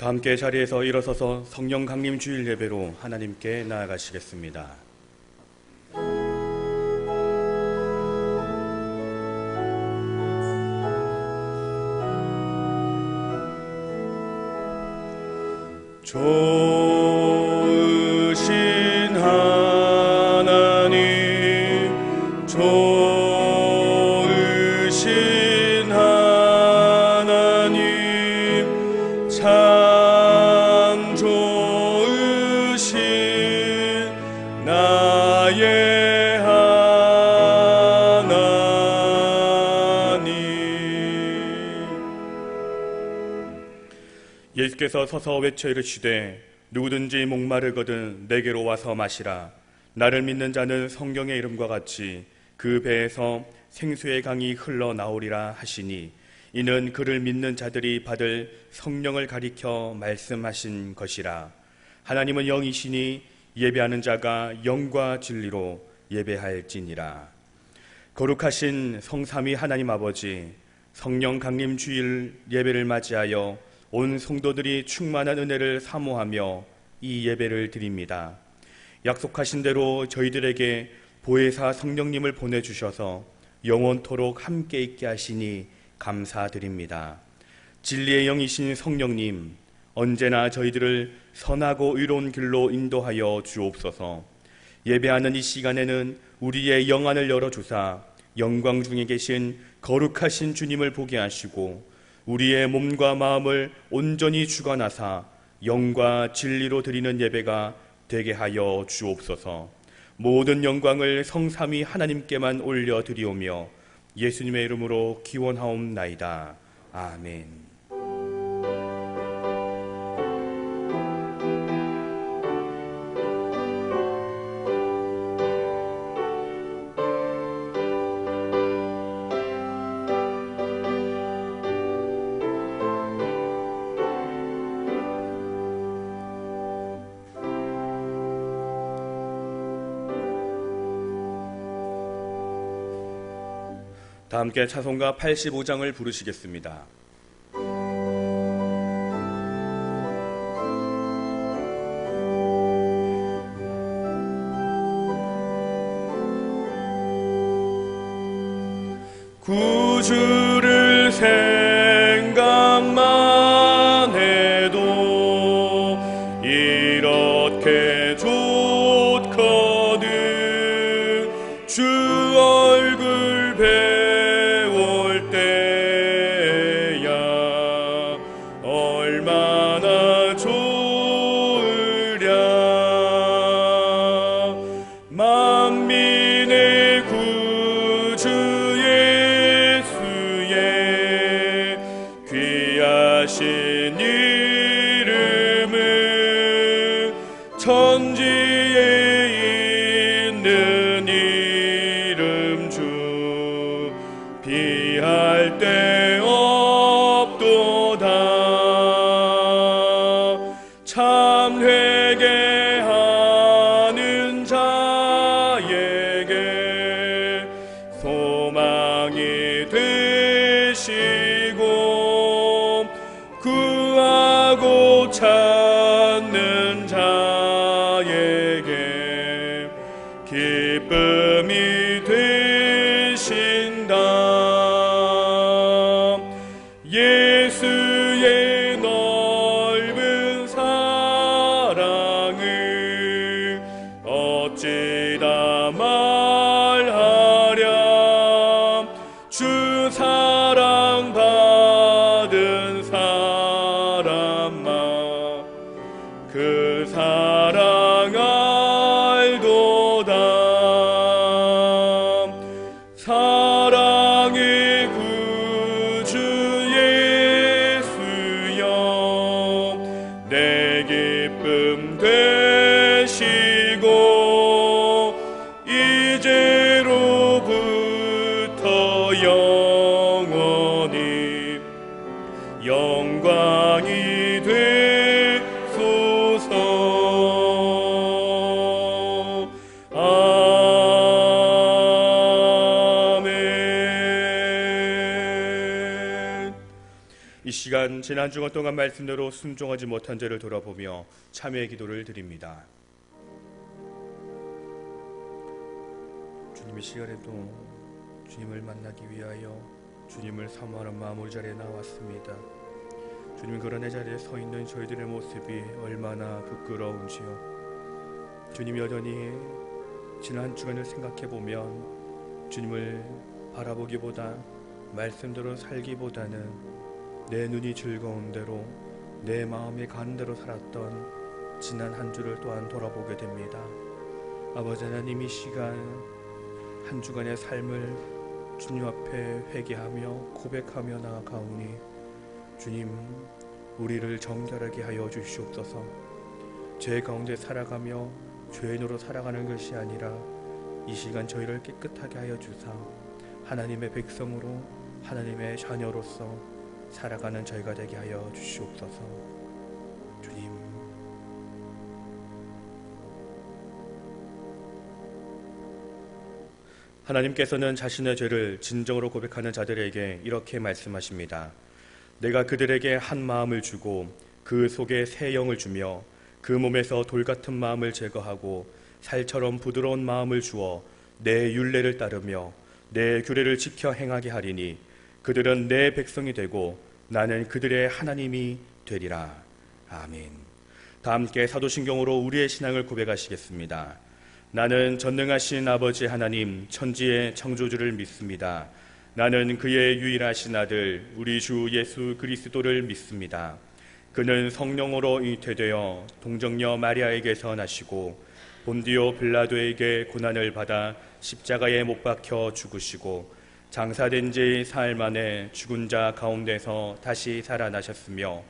다 함께 자리에서 일어서서 성령 강림 주일 예배로 하나님께 나아가시겠습니다. 좋으신 하나님, 좋으신 하나님, 참 좋으신 나의 하나님. 예수께서 서서 외쳐 이르시되 누구든지 목마르거든 내게로 와서 마시라. 나를 믿는 자는 성경의 이름과 같이 그 배에서 생수의 강이 흘러나오리라 하시니, 이는 그를 믿는 자들이 받을 성령을 가리켜 말씀하신 것이라. 하나님은 영이시니 예배하는 자가 영과 진리로 예배할지니라. 거룩하신 성삼위 하나님 아버지, 성령 강림 주일 예배를 맞이하여 온 성도들이 충만한 은혜를 사모하며 이 예배를 드립니다. 약속하신 대로 저희들에게 보혜사 성령님을 보내주셔서 영원토록 함께 있게 하시니 감사드립니다. 진리의 영이신 성령님, 언제나 저희들을 선하고 의로운 길로 인도하여 주옵소서. 예배하는 이 시간에는 우리의 영안을 열어주사 영광 중에 계신 거룩하신 주님을 보게 하시고, 우리의 몸과 마음을 온전히 주관하사 영과 진리로 드리는 예배가 되게 하여 주옵소서. 모든 영광을 성삼위 하나님께만 올려드리오며 예수님의 이름으로 기원하옵나이다. 아멘. 다 함께 찬송가 85장을 부르시겠습니다. 구주를 생각만 해도 이렇게 좋거든. 주 얼굴 배울 때야 얼마나 좋으랴. 만민의 구주 예수의 귀하신 이름은 천지에 있는 이름 중 비할 데 없도다. 참 회개하는 자에게 소망이 되시고, 구하고 찾는 자에게 기쁨이 되신다. 예수의 넓은 사랑을 어찌다 말하랴. 주 사랑 받은 사람만 그 사랑 알도다. 사랑의 구주 예수여, 내 기쁨 되시고 이제로부터 영원히 영광이 되소서. 아멘. 이 시간 시간 지난 한 주간 동안 말씀대로 순종하지 못한 죄를 돌아보며 참회의 기도를 드립니다. 주님, 이 시간에도 주님을 만나기 위하여 주님을 사모하는 마음으로 자리에 나왔습니다. 주님, 그런 내 자리에 서 있는 저희들의 모습이 얼마나 부끄러운지요. 주님, 여전히 지난 한 주간을 생각해 보면 주님을 바라보기보다 말씀대로 살기보다는 내 눈이 즐거운 대로 내 마음이 가는 대로 살았던 지난 한 주를 또한 돌아보게 됩니다. 아버지 하나님, 이 시간 한 주간의 삶을 주님 앞에 회개하며 고백하며 나아가오니 주님, 우리를 정결하게 하여 주시옵소서. 죄 가운데 살아가며 죄인으로 살아가는 것이 아니라 이 시간 저희를 깨끗하게 하여 주사 하나님의 백성으로 하나님의 자녀로서 살아가는 저희가 되게 하여 주시옵소서. 주님, 하나님께서는 자신의 죄를 진정으로 고백하는 자들에게 이렇게 말씀하십니다. 내가 그들에게 한 마음을 주고 그 속에 새 영을 주며 그 몸에서 돌 같은 마음을 제거하고 살처럼 부드러운 마음을 주어 내 율례를 따르며 내 규례를 지켜 행하게 하리니 그들은 내 백성이 되고 나는 그들의 하나님이 되리라. 아멘. 다 함께 사도신경으로 우리의 신앙을 고백하시겠습니다. 나는 전능하신 아버지 하나님 천지의 창조주를 믿습니다. 나는 그의 유일하신 아들 우리 주 예수 그리스도를 믿습니다. 그는 성령으로 잉태되어 동정녀 마리아에게서 나시고 본디오 빌라도에게 고난을 받아 십자가에 못 박혀 죽으시고 장사된 지 사흘 만에 죽은 자 가운데서 다시 살아나셨으며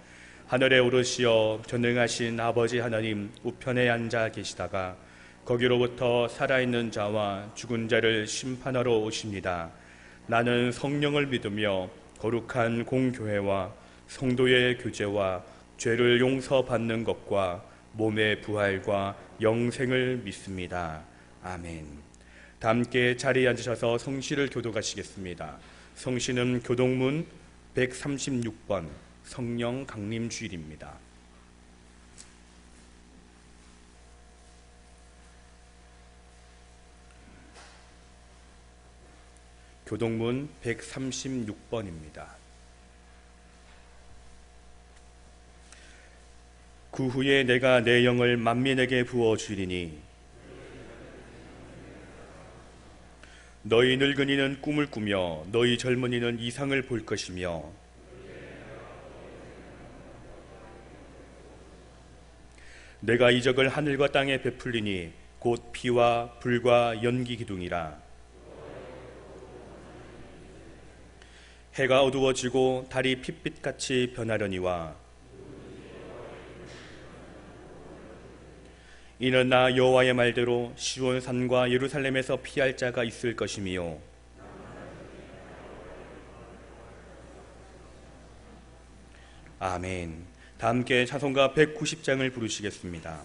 하늘에 오르시어 전능하신 아버지 하나님 우편에 앉아 계시다가 거기로부터 살아있는 자와 죽은 자를 심판하러 오십니다. 나는 성령을 믿으며 거룩한 공교회와 성도의 교제와 죄를 용서받는 것과 몸의 부활과 영생을 믿습니다. 아멘. 다 함께 자리에 앉으셔서 성시를 교독하시겠습니다. 성시는 교독문 136번 성령 강림 주일입니다. 교독문 136번입니다. 그 후에 내가 내 영을 만민에게 부어주리니 너희 늙은이는 꿈을 꾸며 너희 젊은이는 이상을 볼 것이며 내가 이적을 하늘과 땅에 베풀리니 곧 피와 불과 연기 기둥이라. 해가 어두워지고 달이 핏빛같이 변하려니와 이는 나 여호와의 말대로 시온 산과 예루살렘에서 피할 자가 있을 것이미요 아멘. 다 함께 찬송가 190장을 부르시겠습니다.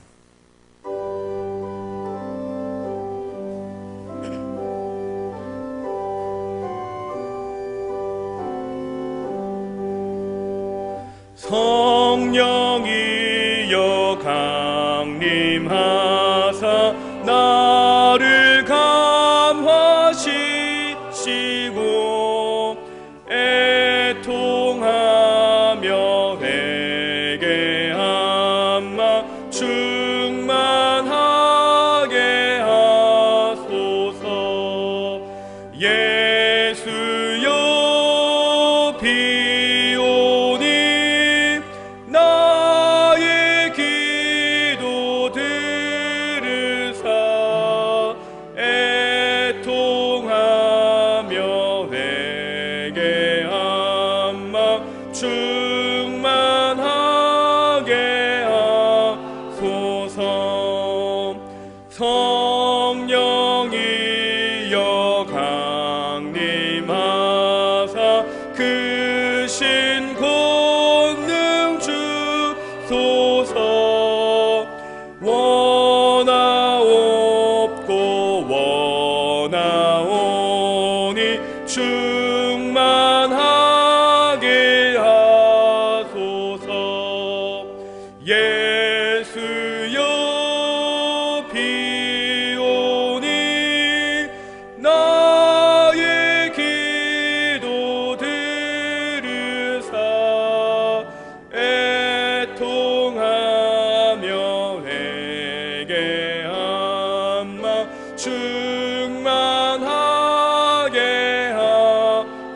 성령이여 강림하사 나를 감화시키고 애통하며 회개함마 충만하게 하소서. 예수여 비오니 나의 기도 들으사 애통하며 회개함마 충만하게 하소서. 성령이여 강림하사 그 신 권능 주소서. 원하옵고 원하오니 충만하게 하소서. 예수여 비오니 나의 기도 들으사 애통하며 회개한 마 충만하게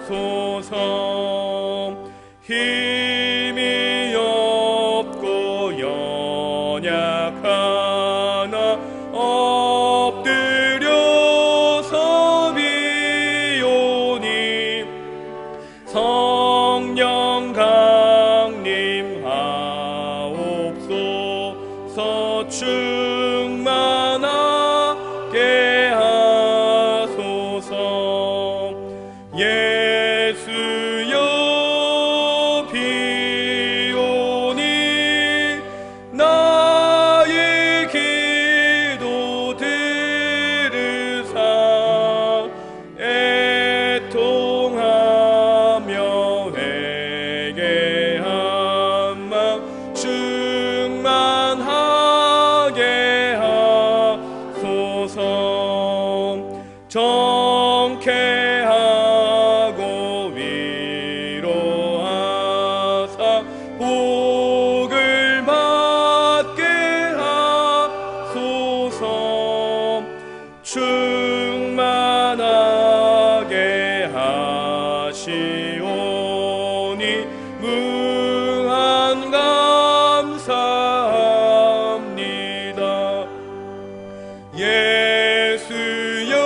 하소서. 힘이 없고 연약하나 엎드려서 비오니 성령 강림하옵소서. 충만하게 하소서. 예수여 비오니 나의 기도 들으사 애통하며 회개한 마 충만하게 하소서. 정케하고 위로하사 복을 받게 하소서. 충만하게 하시오니 무한 감사합니다. 예수여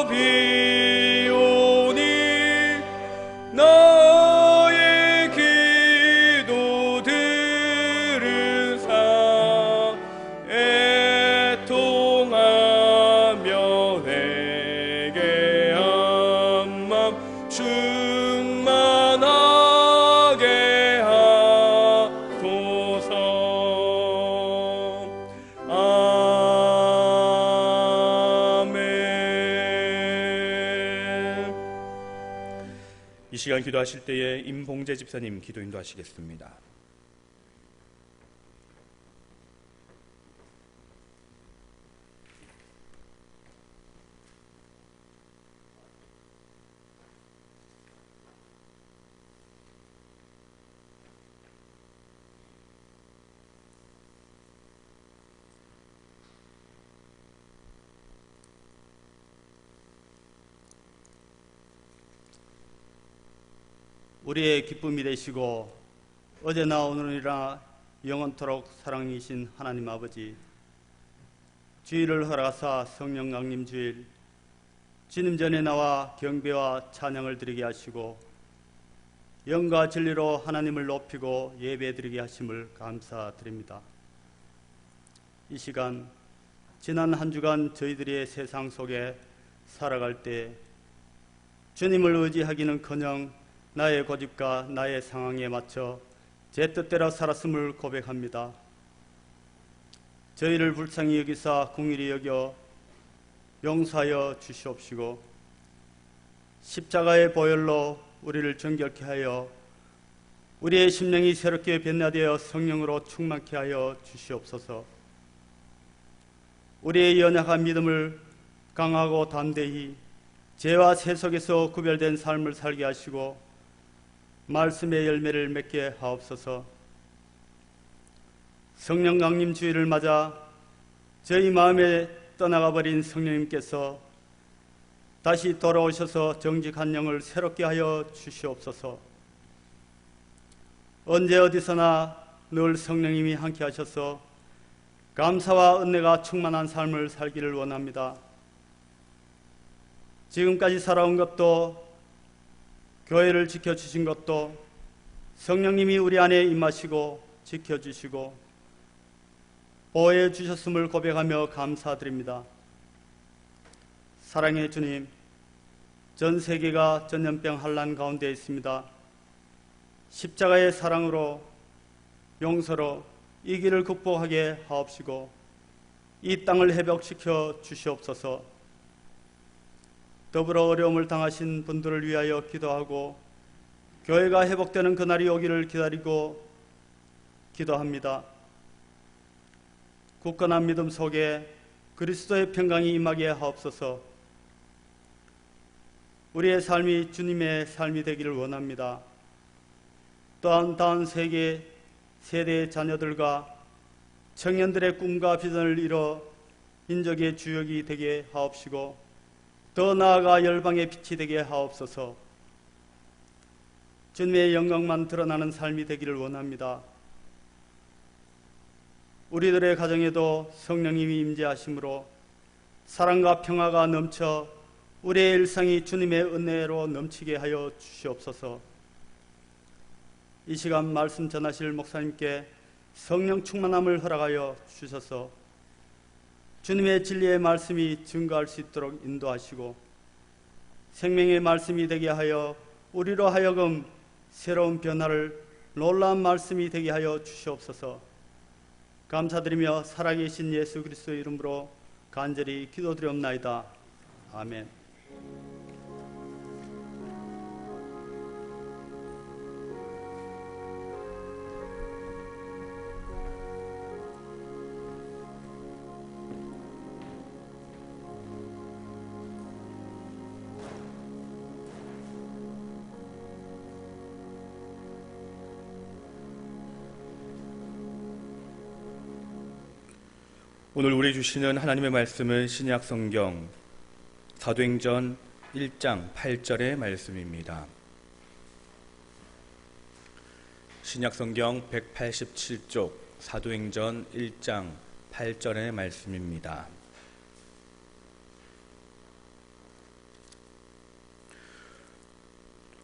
비오니 나의 기도 들으사 애통하며 회개한 맘 충만하게 하소서. 아멘. 이 시간 기도하실 때에 임봉재 집사님 기도 인도하시겠습니다. 우리의 기쁨이 되시고 어제나 오늘이나 영원토록 사랑이신 하나님 아버지, 주일을 허락하사 성령 강림 주일 주님 전에 나와 경배와 찬양을 드리게 하시고 영과 진리로 하나님을 높이고 예배드리게 하심을 감사드립니다. 이 시간 지난 한 주간 저희들의 세상 속에 살아갈 때 주님을 의지하기는커녕 나의 고집과 나의 상황에 맞춰 제 뜻대로 살았음을 고백합니다. 저희를 불쌍히 여기사 긍휼히 여겨 용서하여 주시옵시고 십자가의 보혈로 우리를 정결케 하여 우리의 심령이 새롭게 변화되어 성령으로 충만케 하여 주시옵소서. 우리의 연약한 믿음을 강하고 담대히 죄와 새 속에서 구별된 삶을 살게 하시고 말씀의 열매를 맺게 하옵소서. 성령 강림 주일을 맞아 저희 마음에 떠나가 버린 성령님께서 다시 돌아오셔서 정직한 영을 새롭게 하여 주시옵소서. 언제 어디서나 늘 성령님이 함께 하셔서 감사와 은혜가 충만한 삶을 살기를 원합니다. 지금까지 살아온 것도 교회를 지켜주신 것도 성령님이 우리 안에 임하시고 지켜주시고 보호해 주셨음을 고백하며 감사드립니다. 사랑의 주님, 전 세계가 전염병 환난 가운데 있습니다. 십자가의 사랑으로 용서로 이 길을 극복하게 하옵시고 이 땅을 회복시켜 주시옵소서. 더불어 어려움을 당하신 분들을 위하여 기도하고 교회가 회복되는 그날이 오기를 기다리고 기도합니다. 굳건한 믿음 속에 그리스도의 평강이 임하게 하옵소서. 우리의 삶이 주님의 삶이 되기를 원합니다. 또한 다음 세대의 자녀들과 청년들의 꿈과 비전을 이뤄 민족의 주역이 되게 하옵시고 더 나아가 열방의 빛이 되게 하옵소서. 주님의 영광만 드러나는 삶이 되기를 원합니다. 우리들의 가정에도 성령님이 임재하심으로 사랑과 평화가 넘쳐 우리의 일상이 주님의 은혜로 넘치게 하여 주시옵소서. 이 시간 말씀 전하실 목사님께 성령 충만함을 허락하여 주셔서 주님의 진리의 말씀이 증거할 수 있도록 인도하시고 생명의 말씀이 되게 하여 우리로 하여금 새로운 변화를 놀라운 말씀이 되게 하여 주시옵소서. 감사드리며 살아계신 예수 그리스도의 이름으로 간절히 기도드리옵나이다. 아멘. 오늘 우리 주시는 하나님의 말씀은 신약 성경 사도행전 1장 8절의 말씀입니다. 신약 성경 187쪽 사도행전 1장 8절의 말씀입니다.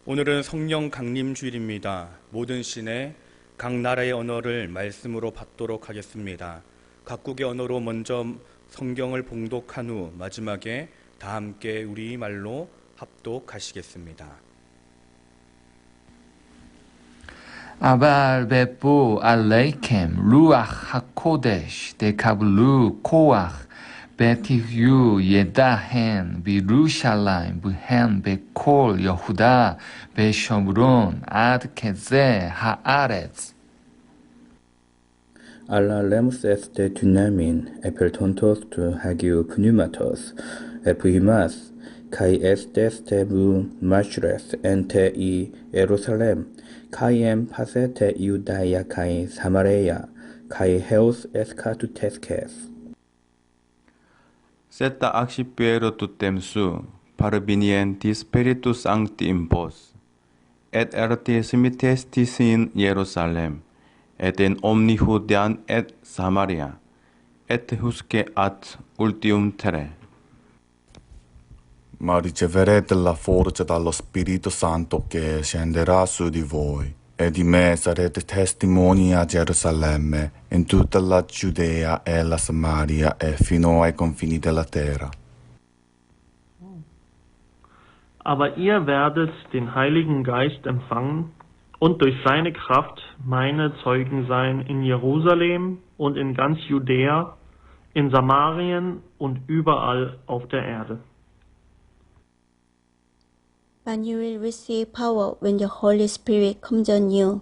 오늘은 성령 강림 주일입니다. 모든 시내 각 나라의 언어를 말씀으로 받도록 하겠습니다. 각국의 언어로 먼저 성경을 봉독한 후 마지막에 다 함께 우리 말로 합독하시겠습니다. אבל בפה עליכם רוח הקודש תקבלו כוח ותהיו ידען בירושלים והן בכל יהודה ושומרון עד קצה הארץ. Allaremos este tunamin, epeltontos tu hagiu pneumatos, epimas, kai estes tebu machres ente I Jerusalem, kai em pasete Iudaia kai Samaria, kai heos escatutesques. Setta accipiero tutem su, parvenient spiritus sancti in vos, et ertis mitestis in Jerusalem, et in omni Judean et Samaria, et usque ad ultium terre. Ma riceverete la forza dallo Spirito Santo che scenderà su di voi, e di me sarete testimoni a Gerusalemme, in tutta la Giudea e la Samaria e fino ai confini della terra. Aber ihr werdet den Heiligen Geist empfangen und durch seine Kraft meine Zeugen sein in Jerusalem und in ganz Judäa, in Samarien und überall auf der Erde. But you will receive power when the Holy Spirit comes on you,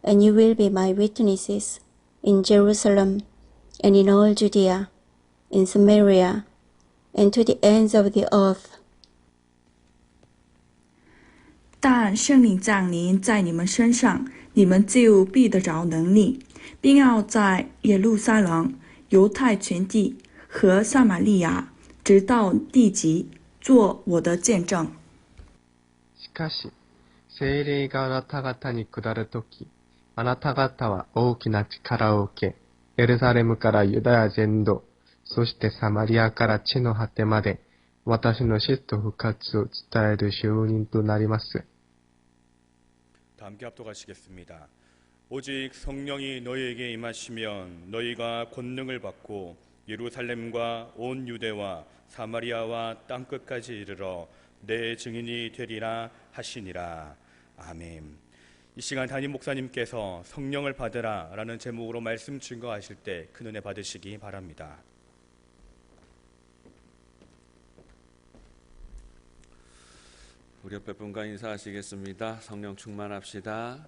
and you will be my witnesses in Jerusalem and in all Judea, in Samaria, and to the ends of the earth. 但圣灵降临在你们身上，你们就必得着能力，并要在耶路撒冷、犹太全地和撒玛利亚，直到地极，做我的见证。しかし、聖霊があなた方に下るとき、あなた方は大きな力を受け、エルサレムからユダヤ全土、そしてサマリアから地の果てまで、私の死と復活を伝える証人となります。 다 함께 합독하시겠습니다. 오직 성령이 너희에게 임하시면 너희가 권능을 받고 예루살렘과 온 유대와 사마리아와 땅끝까지 이르러 내 증인이 되리라 하시니라. 아멘. 이 시간 담임 목사님께서 성령을 받으라 라는 제목으로 말씀 증거하실 때 큰 은혜 받으시기 바랍니다. 우리 옆에 분과 인사하시겠습니다. 성령 충만합시다.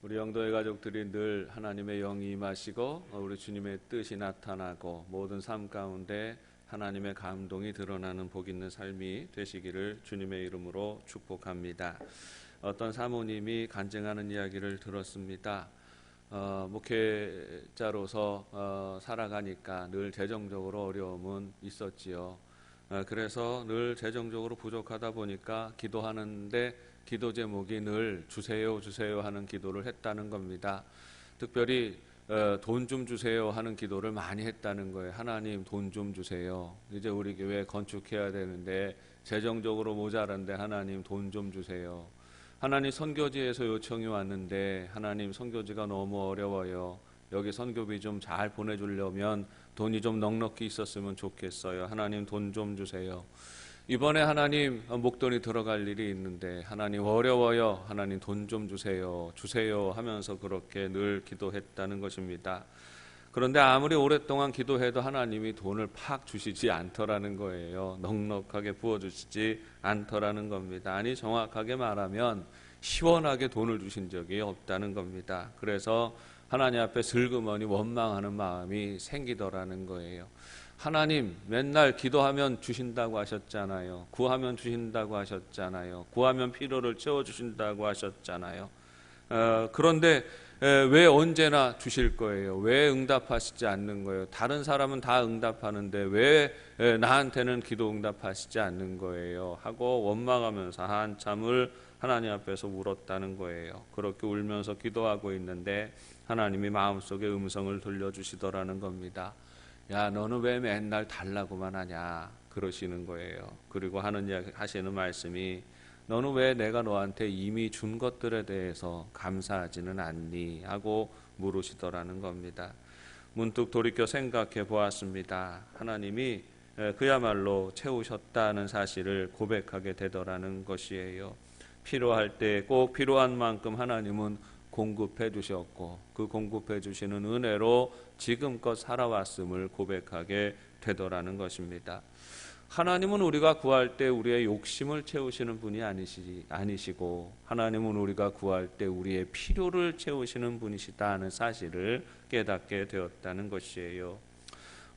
우리 영도의 가족들이 늘 하나님의 영이 임하시고 우리 주님의 뜻이 나타나고 모든 삶 가운데 하나님의 감동이 드러나는 복 있는 삶이 되시기를 주님의 이름으로 축복합니다. 어떤 사모님이 간증하는 이야기를 들었습니다. 목회자로서 살아가니까 늘 재정적으로 어려움은 있었지요. 그래서 늘 재정적으로 부족하다 보니까 기도하는데 기도 제목이 늘 주세요 주세요 하는 기도를 했다는 겁니다. 특별히 돈 좀 주세요 하는 기도를 많이 했다는 거예요. 하나님 돈 좀 주세요. 이제 우리 교회 건축해야 되는데 재정적으로 모자란데 하나님 돈 좀 주세요. 하나님 선교지에서 요청이 왔는데 하나님 선교지가 너무 어려워요. 여기 선교비 좀 잘 보내주려면 돈이 좀 넉넉히 있었으면 좋겠어요. 하나님 돈 좀 주세요. 이번에 하나님 목돈이 들어갈 일이 있는데 하나님 어려워요. 하나님 돈 좀 주세요. 주세요 하면서 그렇게 늘 기도했다는 것입니다. 그런데 아무리 오랫동안 기도해도 하나님이 돈을 팍 주시지 않더라는 거예요. 넉넉하게 부어주시지 않더라는 겁니다. 아니 정확하게 말하면 시원하게 돈을 주신 적이 없다는 겁니다. 그래서 하나님 앞에 슬그머니 원망하는 마음이 생기더라는 거예요. 하나님 맨날 기도하면 주신다고 하셨잖아요. 구하면 주신다고 하셨잖아요. 구하면 필요를 채워주신다고 하셨잖아요. 그런데 왜 언제나 주실 거예요? 왜 응답하시지 않는 거예요? 다른 사람은 다 응답하는데 왜 나한테는 기도 응답하시지 않는 거예요? 하고 원망하면서 한참을 하나님 앞에서 울었다는 거예요. 그렇게 울면서 기도하고 있는데 하나님이 마음속에 음성을 들려주시더라는 겁니다. 야, 너는 왜 맨날 달라고만 하냐? 그러시는 거예요. 그리고 하시는 말씀이 너는 왜 내가 너한테 이미 준 것들에 대해서 감사하지는 않니? 하고 물으시더라는 겁니다. 문득 돌이켜 생각해 보았습니다. 하나님이 그야말로 채우셨다는 사실을 고백하게 되더라는 것이에요. 필요할 때 꼭 필요한 만큼 하나님은 공급해 주셨고 그 공급해 주시는 은혜로 지금껏 살아왔음을 고백하게 되더라는 것입니다. 하나님은 우리가 구할 때 우리의 욕심을 채우시는 분이 아니시고 하나님은 우리가 구할 때 우리의 필요를 채우시는 분이시다 하는 사실을 깨닫게 되었다는 것이에요.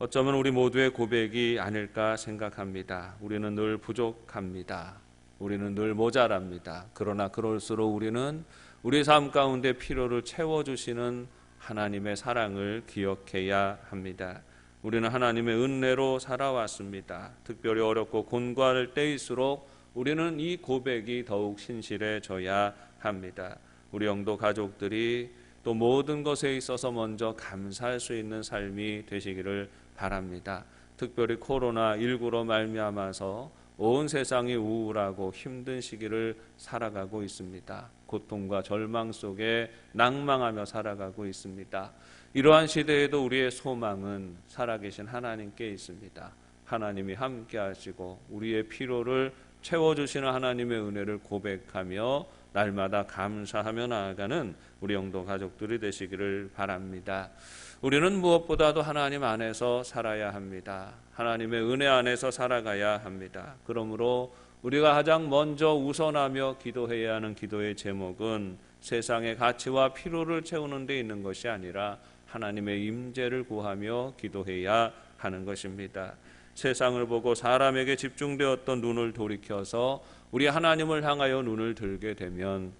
어쩌면 우리 모두의 고백이 아닐까 생각합니다. 우리는 늘 부족합니다. 우리는 늘 모자랍니다. 그러나 그럴수록 우리는 우리 삶 가운데 필요를 채워주시는 하나님의 사랑을 기억해야 합니다. 우리는 하나님의 은혜로 살아왔습니다. 특별히 어렵고 곤고할 때일수록 우리는 이 고백이 더욱 신실해져야 합니다. 우리 영도 가족들이 또 모든 것에 있어서 먼저 감사할 수 있는 삶이 되시기를 바랍니다. 특별히 코로나19로 말미암아서 온 세상이 우울하고 힘든 시기를 살아가고 있습니다. 고통과 절망 속에 낭망하며 살아가고 있습니다. 이러한 시대에도 우리의 소망은 살아계신 하나님께 있습니다. 하나님이 함께 하시고 우리의 필요를 채워주시는 하나님의 은혜를 고백하며 날마다 감사하며 나아가는 우리 영도 가족들이 되시기를 바랍니다. 우리는 무엇보다도 하나님 안에서 살아야 합니다. 하나님의 은혜 안에서 살아가야 합니다. 그러므로 우리가 가장 먼저 우선하며 기도해야 하는 기도의 제목은 세상의 가치와 필요를 채우는 데 있는 것이 아니라 하나님의 임재를 구하며 기도해야 하는 것입니다. 세상을 보고 사람에게 집중되었던 눈을 돌이켜서 우리 하나님을 향하여 눈을 들게 되면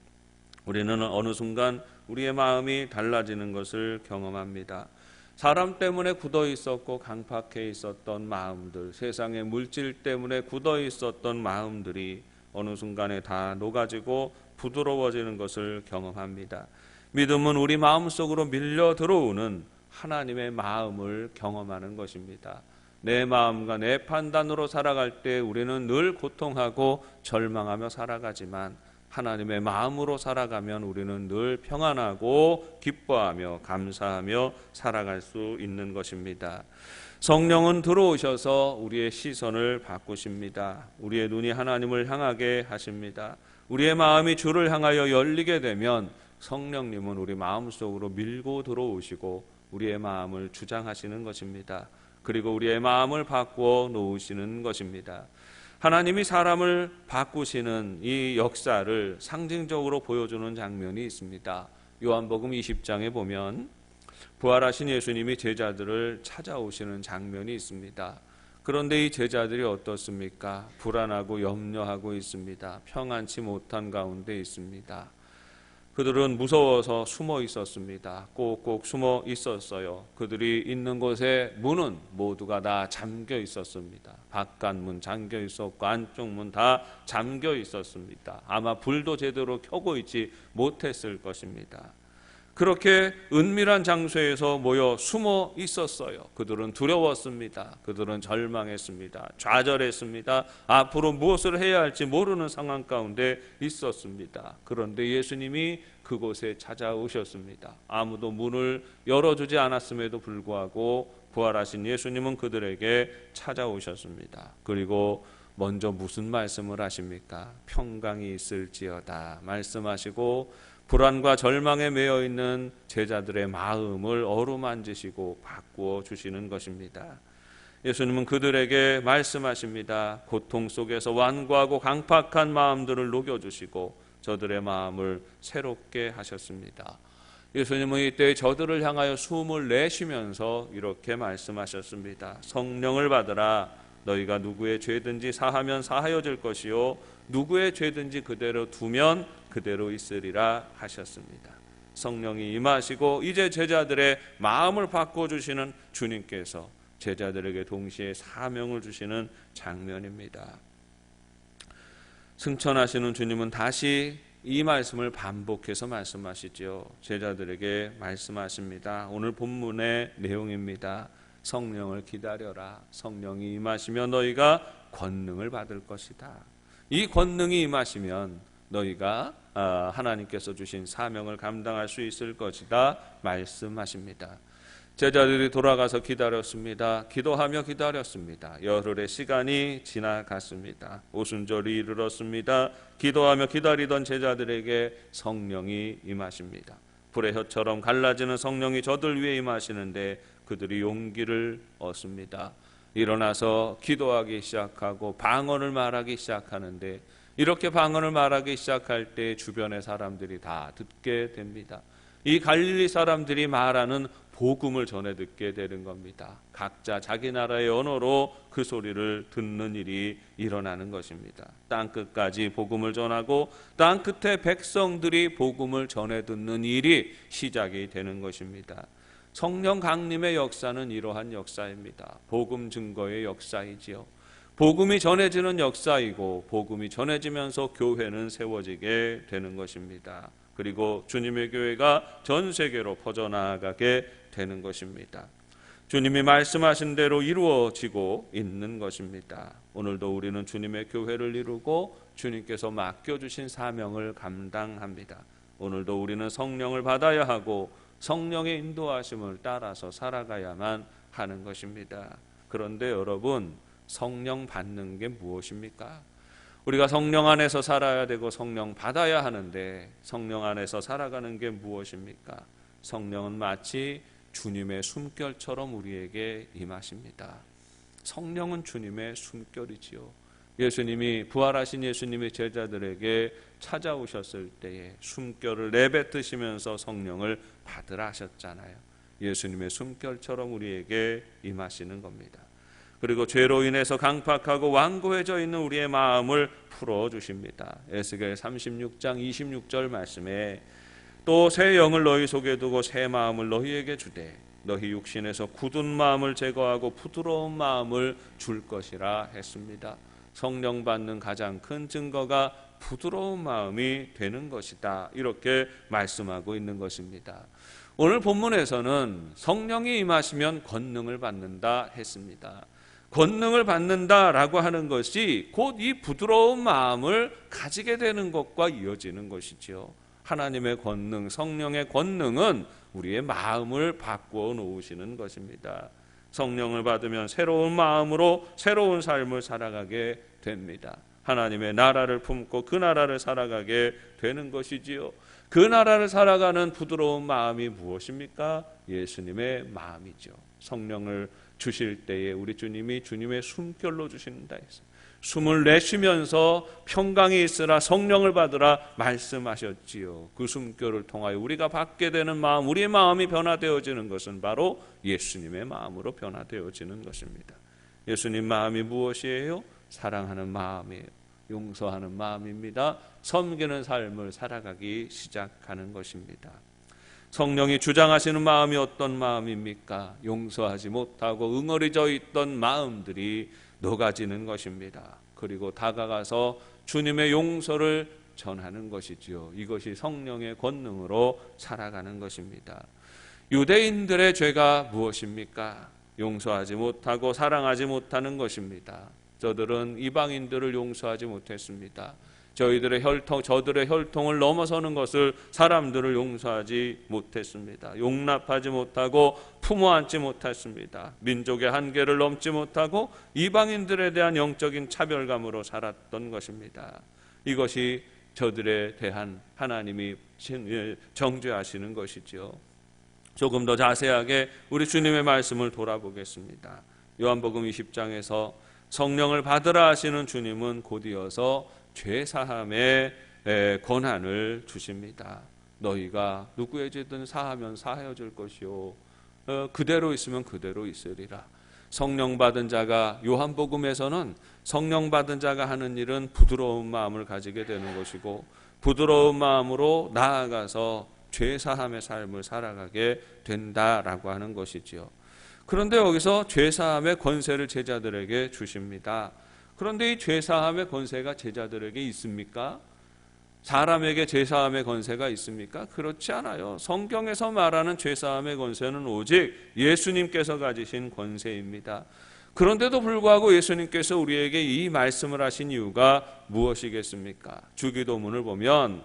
우리는 어느 순간 우리의 마음이 달라지는 것을 경험합니다. 사람 때문에 굳어 있었고 강팍해 있었던 마음들, 세상의 물질 때문에 굳어 있었던 마음들이 어느 순간에 다 녹아지고 부드러워지는 것을 경험합니다. 믿음은 우리 마음속으로 밀려 들어오는 하나님의 마음을 경험하는 것입니다. 내 마음과 내 판단으로 살아갈 때 우리는 늘 고통하고 절망하며 살아가지만 하나님의 마음으로 살아가면 우리는 늘 평안하고 기뻐하며 감사하며 살아갈 수 있는 것입니다. 성령은 들어오셔서 우리의 시선을 바꾸십니다. 우리의 눈이 하나님을 향하게 하십니다. 우리의 마음이 주를 향하여 열리게 되면 성령님은 우리 마음속으로 밀고 들어오시고 우리의 마음을 주장하시는 것입니다. 그리고 우리의 마음을 바꾸어 놓으시는 것입니다. 하나님이 사람을 바꾸시는 이 역사를 상징적으로 보여주는 장면이 있습니다. 요한복음 20장에 보면 부활하신 예수님이 제자들을 찾아오시는 장면이 있습니다. 그런데 이 제자들이 어떻습니까? 불안하고 염려하고 있습니다. 평안치 못한 가운데 있습니다. 그들은 무서워서 숨어 있었습니다. 꼭꼭 숨어 있었어요. 그들이 있는 곳에 문은 모두가 다 잠겨 있었습니다. 바깥 문 잠겨 있었고 안쪽 문 다 잠겨 있었습니다. 아마 불도 제대로 켜고 있지 못했을 것입니다. 그렇게 은밀한 장소에서 모여 숨어 있었어요. 그들은 두려웠습니다. 그들은 절망했습니다. 좌절했습니다. 앞으로 무엇을 해야 할지 모르는 상황 가운데 있었습니다. 그런데 예수님이 그곳에 찾아오셨습니다. 아무도 문을 열어주지 않았음에도 불구하고 부활하신 예수님은 그들에게 찾아오셨습니다. 그리고 먼저 무슨 말씀을 하십니까? 평강이 있을지어다 말씀하시고 불안과 절망에 매여 있는 제자들의 마음을 어루만지시고 바꾸어 주시는 것입니다. 예수님은 그들에게 말씀하십니다. 고통 속에서 완고하고 강팍한 마음들을 녹여주시고 저들의 마음을 새롭게 하셨습니다. 예수님은 이때 저들을 향하여 숨을 내쉬면서 이렇게 말씀하셨습니다. 성령을 받으라. 너희가 누구의 죄든지 사하면 사하여질 것이요 누구의 죄든지 그대로 두면 그대로 있으리라 하셨습니다. 성령이 임하시고 이제 제자들의 마음을 바꿔주시는 주님께서 제자들에게 동시에 사명을 주시는 장면입니다. 승천하시는 주님은 다시 이 말씀을 반복해서 말씀하시죠. 제자들에게 말씀하십니다. 오늘 본문의 내용입니다. 성령을 기다려라. 성령이 임하시면 너희가 권능을 받을 것이다. 이 권능이 임하시면 너희가 하나님께서 주신 사명을 감당할 수 있을 것이다 말씀하십니다. 제자들이 돌아가서 기다렸습니다. 기도하며 기다렸습니다. 열흘의 시간이 지나갔습니다. 오순절이 이르렀습니다. 기도하며 기다리던 제자들에게 성령이 임하십니다. 불의 혀처럼 갈라지는 성령이 저들 위에 임하시는데 그들이 용기를 얻습니다. 일어나서 기도하기 시작하고 방언을 말하기 시작하는데 이렇게 방언을 말하기 시작할 때 주변의 사람들이 다 듣게 됩니다. 이 갈릴리 사람들이 말하는 복음을 전해 듣게 되는 겁니다. 각자 자기 나라의 언어로 그 소리를 듣는 일이 일어나는 것입니다. 땅끝까지 복음을 전하고 땅끝의 백성들이 복음을 전해 듣는 일이 시작이 되는 것입니다. 성령 강림의 역사는 이러한 역사입니다. 복음 증거의 역사이지요. 복음이 전해지는 역사이고 복음이 전해지면서 교회는 세워지게 되는 것입니다. 그리고 주님의 교회가 전 세계로 퍼져나가게 되는 것입니다. 주님이 말씀하신 대로 이루어지고 있는 것입니다. 오늘도 우리는 주님의 교회를 이루고 주님께서 맡겨주신 사명을 감당합니다. 오늘도 우리는 성령을 받아야 하고 성령의 인도하심을 따라서 살아가야만 하는 것입니다. 그런데 여러분, 성령 받는 게 무엇입니까? 우리가 성령 안에서 살아야 되고 성령 받아야 하는데 성령 안에서 살아가는 게 무엇입니까? 성령은 마치 주님의 숨결처럼 우리에게 임하십니다. 성령은 주님의 숨결이지요. 예수님이 부활하신 예수님의 제자들에게 찾아오셨을 때에 숨결을 내뱉으시면서 성령을 받으라 하셨잖아요. 예수님의 숨결처럼 우리에게 임하시는 겁니다. 그리고 죄로 인해서 강팍하고 완고해져 있는 우리의 마음을 풀어주십니다. 에스겔 36장 26절 말씀에 또 새 영을 너희 속에 두고 새 마음을 너희에게 주되 너희 육신에서 굳은 마음을 제거하고 부드러운 마음을 줄 것이라 했습니다. 성령 받는 가장 큰 증거가 부드러운 마음이 되는 것이다. 이렇게 말씀하고 있는 것입니다. 오늘 본문에서는 성령이 임하시면 권능을 받는다 했습니다. 권능을 받는다라고 하는 것이 곧 이 부드러운 마음을 가지게 되는 것과 이어지는 것이지요. 하나님의 권능, 성령의 권능은 우리의 마음을 바꾸어 놓으시는 것입니다. 성령을 받으면 새로운 마음으로 새로운 삶을 살아가게 됩니다. 하나님의 나라를 품고 그 나라를 살아가게 되는 것이지요. 그 나라를 살아가는 부드러운 마음이 무엇입니까? 예수님의 마음이죠. 성령을 주실 때에 우리 주님이 주님의 숨결로 주신다 했어요. 숨을 내쉬면서 평강이 있으라 성령을 받으라 말씀하셨지요. 그 숨결을 통하여 우리가 받게 되는 마음, 우리의 마음이 변화되어지는 것은 바로 예수님의 마음으로 변화되어지는 것입니다. 예수님 마음이 무엇이에요? 사랑하는 마음이에요. 용서하는 마음입니다. 섬기는 삶을 살아가기 시작하는 것입니다. 성령이 주장하시는 마음이 어떤 마음입니까? 용서하지 못하고 응어리져 있던 마음들이 녹아지는 것입니다. 그리고 다가가서 주님의 용서를 전하는 것이지요. 이것이 성령의 권능으로 살아가는 것입니다. 유대인들의 죄가 무엇입니까? 용서하지 못하고 사랑하지 못하는 것입니다. 저들은 이방인들을 용서하지 못했습니다. 저들의 혈통을 넘어서는 것을 사람들을 용서하지 못했습니다. 용납하지 못하고 품어 안지 못했습니다. 민족의 한계를 넘지 못하고 이방인들에 대한 영적인 차별감으로 살았던 것입니다. 이것이 저들에 대한 하나님이 정죄하시는 것이죠. 조금 더 자세하게 우리 주님의 말씀을 돌아보겠습니다. 요한복음 20장에서 성령을 받으라 하시는 주님은 곧이어서 죄사함의 권한을 주십니다. 너희가 누구의 죄든 사하면 사하여질 것이요 그대로 있으면 그대로 있으리라. 성령 받은 자가, 요한복음에서는 성령 받은 자가 하는 일은 부드러운 마음을 가지게 되는 것이고 부드러운 마음으로 나아가서 죄사함의 삶을 살아가게 된다라고 하는 것이지요. 그런데 여기서 죄사함의 권세를 제자들에게 주십니다. 그런데 이 죄사함의 권세가 제자들에게 있습니까? 사람에게 죄사함의 권세가 있습니까? 그렇지 않아요. 성경에서 말하는 죄사함의 권세는 오직 예수님께서 가지신 권세입니다. 그런데도 불구하고 예수님께서 우리에게 이 말씀을 하신 이유가 무엇이겠습니까? 주기도문을 보면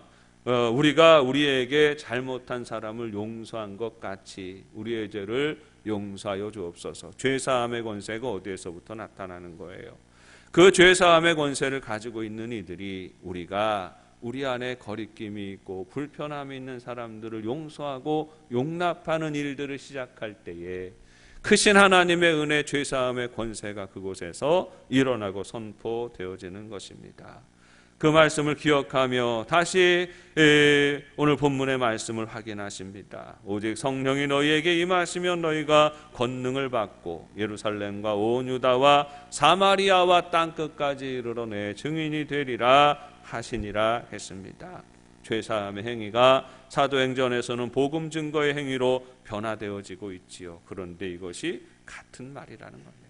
우리가 우리에게 잘못한 사람을 용서한 것 같이 우리의 죄를 용서하여 주옵소서. 죄사함의 권세가 어디에서부터 나타나는 거예요? 그 죄사함의 권세를 가지고 있는 이들이 우리가 우리 안에 거리낌이 있고 불편함이 있는 사람들을 용서하고 용납하는 일들을 시작할 때에 크신 하나님의 은혜, 죄사함의 권세가 그곳에서 일어나고 선포되어지는 것입니다. 그 말씀을 기억하며 다시 오늘 본문의 말씀을 확인하십니다. 오직 성령이 너희에게 임하시면 너희가 권능을 받고 예루살렘과 온 유다와 사마리아와 땅끝까지 이르러 내 증인이 되리라 하시니라 했습니다. 죄사함의 행위가 사도행전에서는 복음 증거의 행위로 변화되어지고 있지요. 그런데 이것이 같은 말이라는 겁니다.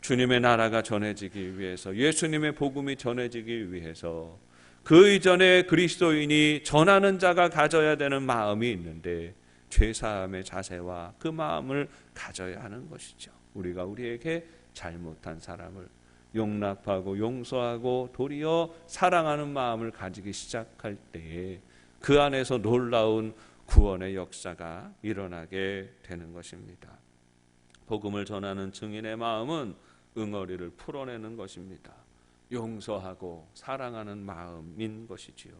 주님의 나라가 전해지기 위해서, 예수님의 복음이 전해지기 위해서 그 이전에 그리스도인이 전하는 자가 가져야 되는 마음이 있는데 죄사함의 자세와 그 마음을 가져야 하는 것이죠. 우리가 우리에게 잘못한 사람을 용납하고 용서하고 도리어 사랑하는 마음을 가지기 시작할 때에 그 안에서 놀라운 구원의 역사가 일어나게 되는 것입니다. 복음을 전하는 증인의 마음은 응어리를 풀어내는 것입니다. 용서하고 사랑하는 마음인 것이지요.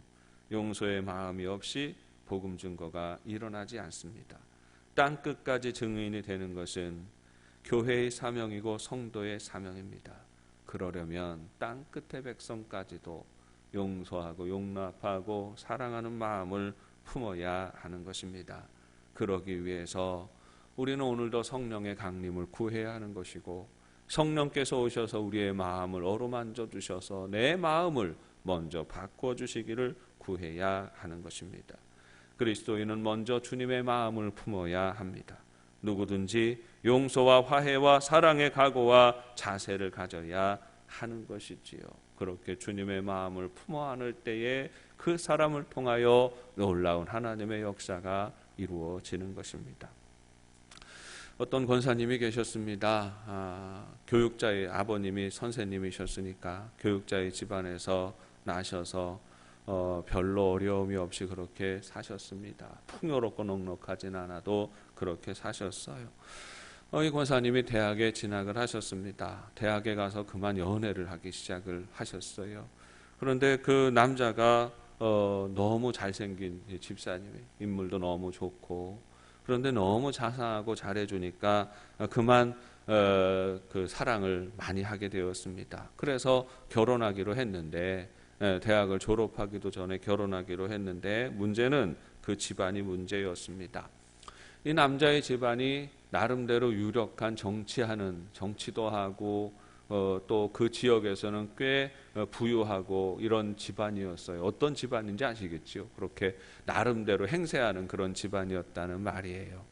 용서의 마음이 없이 복음 증거가 일어나지 않습니다. 땅끝까지 증인이 되는 것은 교회의 사명이고 성도의 사명입니다. 그러려면 땅끝의 백성까지도 용서하고 용납하고 사랑하는 마음을 품어야 하는 것입니다. 그러기 위해서 우리는 오늘도 성령의 강림을 구해야 하는 것이고 성령께서 오셔서 우리의 마음을 어루만져 주셔서 내 마음을 먼저 바꾸어 주시기를 구해야 하는 것입니다. 그리스도인은 먼저 주님의 마음을 품어야 합니다. 누구든지 용서와 화해와 사랑의 각오와 자세를 가져야 하는 것이지요. 그렇게 주님의 마음을 품어 안을 때에 그 사람을 통하여 놀라운 하나님의 역사가 이루어지는 것입니다. 어떤 권사님이 계셨습니다. 교육자의 아버님이 선생님이셨으니까 교육자의 집안에서 나셔서 별로 어려움이 없이 그렇게 사셨습니다. 풍요롭고 넉넉하진 않아도 그렇게 사셨어요. 이 권사님이 대학에 진학을 하셨습니다. 대학에 가서 그만 연애를 하기 시작을 하셨어요. 그런데 그 남자가 너무 잘생긴 집사님이 인물도 너무 좋고 그런데 너무 자상하고 잘해주니까 그만 그 사랑을 많이 하게 되었습니다. 그래서 결혼하기로 했는데 대학을 졸업하기도 전에 결혼하기로 했는데 문제는 그 집안이 문제였습니다. 이 남자의 집안이 나름대로 유력한 정치도 하고 또 그 지역에서는 꽤 부유하고 이런 집안이었어요. 어떤 집안인지 아시겠지요? 그렇게 나름대로 행세하는 그런 집안이었다는 말이에요.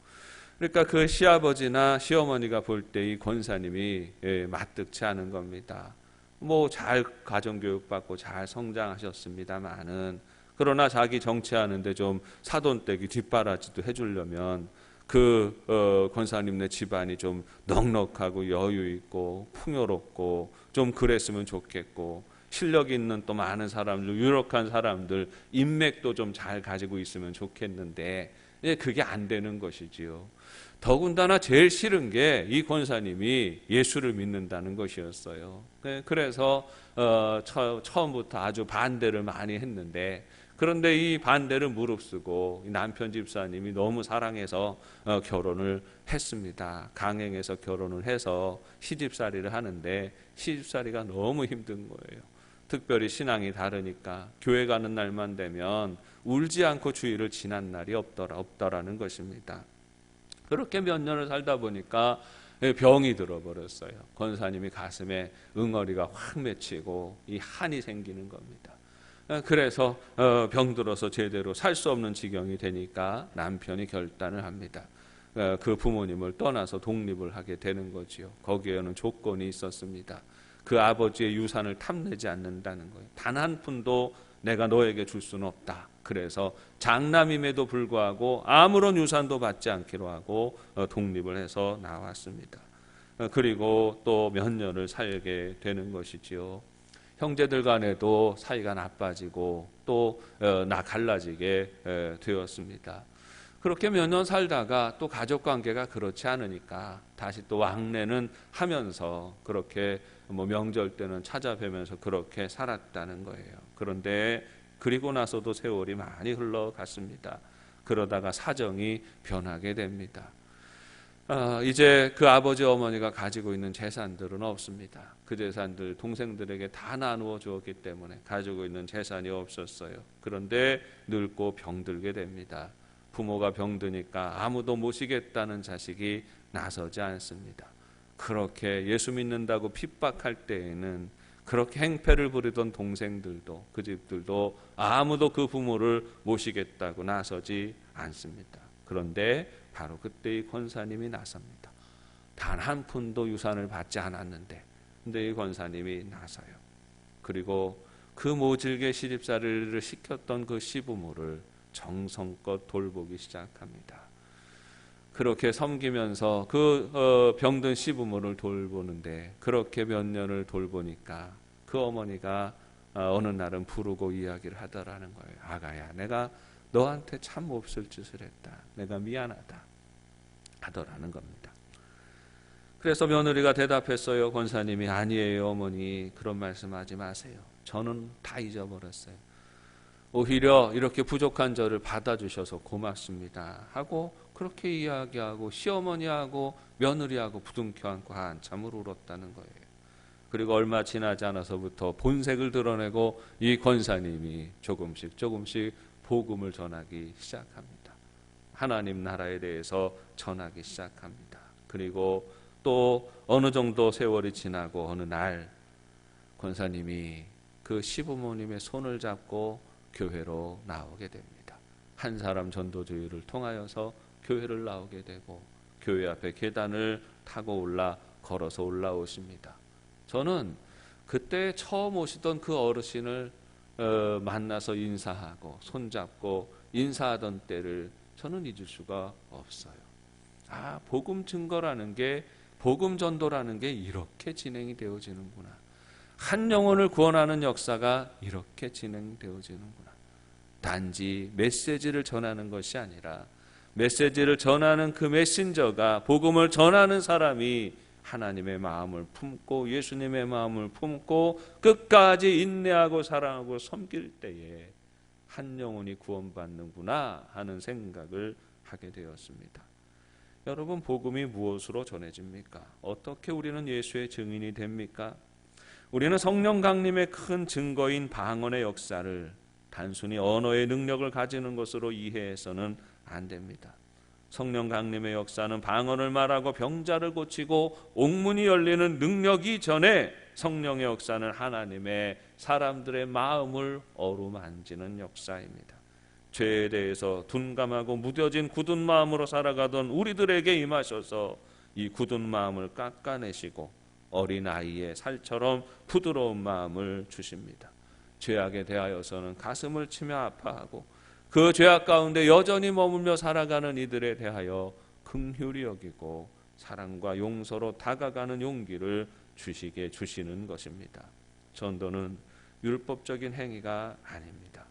그러니까 그 시아버지나 시어머니가 볼 때 이 권사님이 마뜩치 않은 겁니다. 뭐 잘 가정교육 받고 잘 성장하셨습니다만은 그러나 자기 정치하는데 좀 사돈댁이 뒷바라지도 해주려면 그 권사님네 집안이 좀 넉넉하고 여유 있고 풍요롭고 좀 그랬으면 좋겠고 실력 있는 또 많은 사람들, 유력한 사람들, 인맥도 좀 잘 가지고 있으면 좋겠는데 그게 안 되는 것이지요. 더군다나 제일 싫은 게 이 권사님이 예수를 믿는다는 것이었어요. 그래서 처음부터 아주 반대를 많이 했는데 그런데 이 반대를 무릅쓰고 남편 집사님이 너무 사랑해서 결혼을 했습니다. 강행해서 결혼을 해서 시집살이를 하는데 시집살이가 너무 힘든 거예요. 특별히 신앙이 다르니까 교회 가는 날만 되면 울지 않고 주일을 지난 날이 없더라는 것입니다. 그렇게 몇 년을 살다 보니까 병이 들어버렸어요. 권사님이 가슴에 응어리가 확 맺히고 이 한이 생기는 겁니다. 그래서 병들어서 제대로 살 수 없는 지경이 되니까 남편이 결단을 합니다. 그 부모님을 떠나서 독립을 하게 되는 거지요. 거기에는 조건이 있었습니다. 그 아버지의 유산을 탐내지 않는다는 거예요. 단 한 푼도 내가 너에게 줄 수는 없다. 그래서 장남임에도 불구하고 아무런 유산도 받지 않기로 하고 독립을 해서 나왔습니다. 그리고 또 몇 년을 살게 되는 것이지요. 형제들 간에도 사이가 나빠지고 또 갈라지게 되었습니다. 그렇게 몇 년 살다가 또 가족 관계가 그렇지 않으니까 다시 또 왕래는 하면서 그렇게 뭐 명절 때는 찾아뵈면서 그렇게 살았다는 거예요. 그런데 그리고 나서도 세월이 많이 흘러갔습니다. 그러다가 사정이 변하게 됩니다. 이제 그 아버지 어머니가 가지고 있는 재산들은 없습니다. 그 재산들 동생들에게 다 나누어 주었기 때문에 가지고 있는 재산이 없었어요. 그런데 늙고 병들게 됩니다. 부모가 병드니까 아무도 모시겠다는 자식이 나서지 않습니다. 그렇게 예수 믿는다고 핍박할 때에는 그렇게 행패를 부리던 동생들도 그 집들도 아무도 그 부모를 모시겠다고 나서지 않습니다. 그런데 바로 그때 이 권사님이 나섭니다. 단 한 푼도 유산을 받지 않았는데 근데 이 권사님이 나서요. 그리고 그 모질게 시집살이를 시켰던 그 시부모를 정성껏 돌보기 시작합니다. 그렇게 섬기면서 그 병든 시부모를 돌보는데 그렇게 몇 년을 돌보니까 그 어머니가 어느 날은 부르고 이야기를 하더라는 거예요. 아가야, 내가 너한테 참 몹쓸 짓을 했다. 내가 미안하다 하더라는 겁니다. 그래서 며느리가 대답했어요. 권사님이 아니에요 어머니, 그런 말씀하지 마세요. 저는 다 잊어버렸어요. 오히려 이렇게 부족한 저를 받아주셔서 고맙습니다 하고 그렇게 이야기하고 시어머니하고 며느리하고 부둥켜 안고 한참을 울었다는 거예요. 그리고 얼마 지나지 않아서부터 본색을 드러내고 이 권사님이 조금씩 복음을 전하기 시작합니다. 하나님 나라에 대해서 전하기 시작합니다. 그리고 또 어느 정도 세월이 지나고 어느 날 권사님이 그 시부모님의 손을 잡고 교회로 나오게 됩니다. 한 사람 전도주의를 통하여서 교회를 나오게 되고 교회 앞에 계단을 타고 걸어서 올라오십니다. 저는 그때 처음 오시던 그 어르신을 만나서 인사하고 손잡고 인사하던 때를 저는 잊을 수가 없어요. 복음 증거라는 게, 복음 전도라는 게 이렇게 진행이 되어지는구나. 한 영혼을 구원하는 역사가 이렇게 진행되어지는구나. 단지 메시지를 전하는 것이 아니라 메시지를 전하는 그 메신저가, 복음을 전하는 사람이 하나님의 마음을 품고 예수님의 마음을 품고 끝까지 인내하고 사랑하고 섬길 때에 한 영혼이 구원받는구나 하는 생각을 하게 되었습니다. 여러분, 복음이 무엇으로 전해집니까? 어떻게 우리는 예수의 증인이 됩니까? 우리는 성령 강림의 큰 증거인 방언의 역사를 단순히 언어의 능력을 가지는 것으로 이해해서는 안 됩니다. 성령 강림의 역사는 방언을 말하고 병자를 고치고 옥문이 열리는 능력이 전에 성령의 역사는 하나님의 사람들의 마음을 어루만지는 역사입니다. 죄에 대해서 둔감하고 무뎌진 굳은 마음으로 살아가던 우리들에게 임하셔서 이 굳은 마음을 깎아내시고 어린아이의 살처럼 부드러운 마음을 주십니다. 죄악에 대하여서는 가슴을 치며 아파하고 그 죄악 가운데 여전히 머물며 살아가는 이들에 대하여 긍휼히 여기고 사랑과 용서로 다가가는 용기를 주시게 주시는 것입니다. 전도는 율법적인 행위가 아닙니다.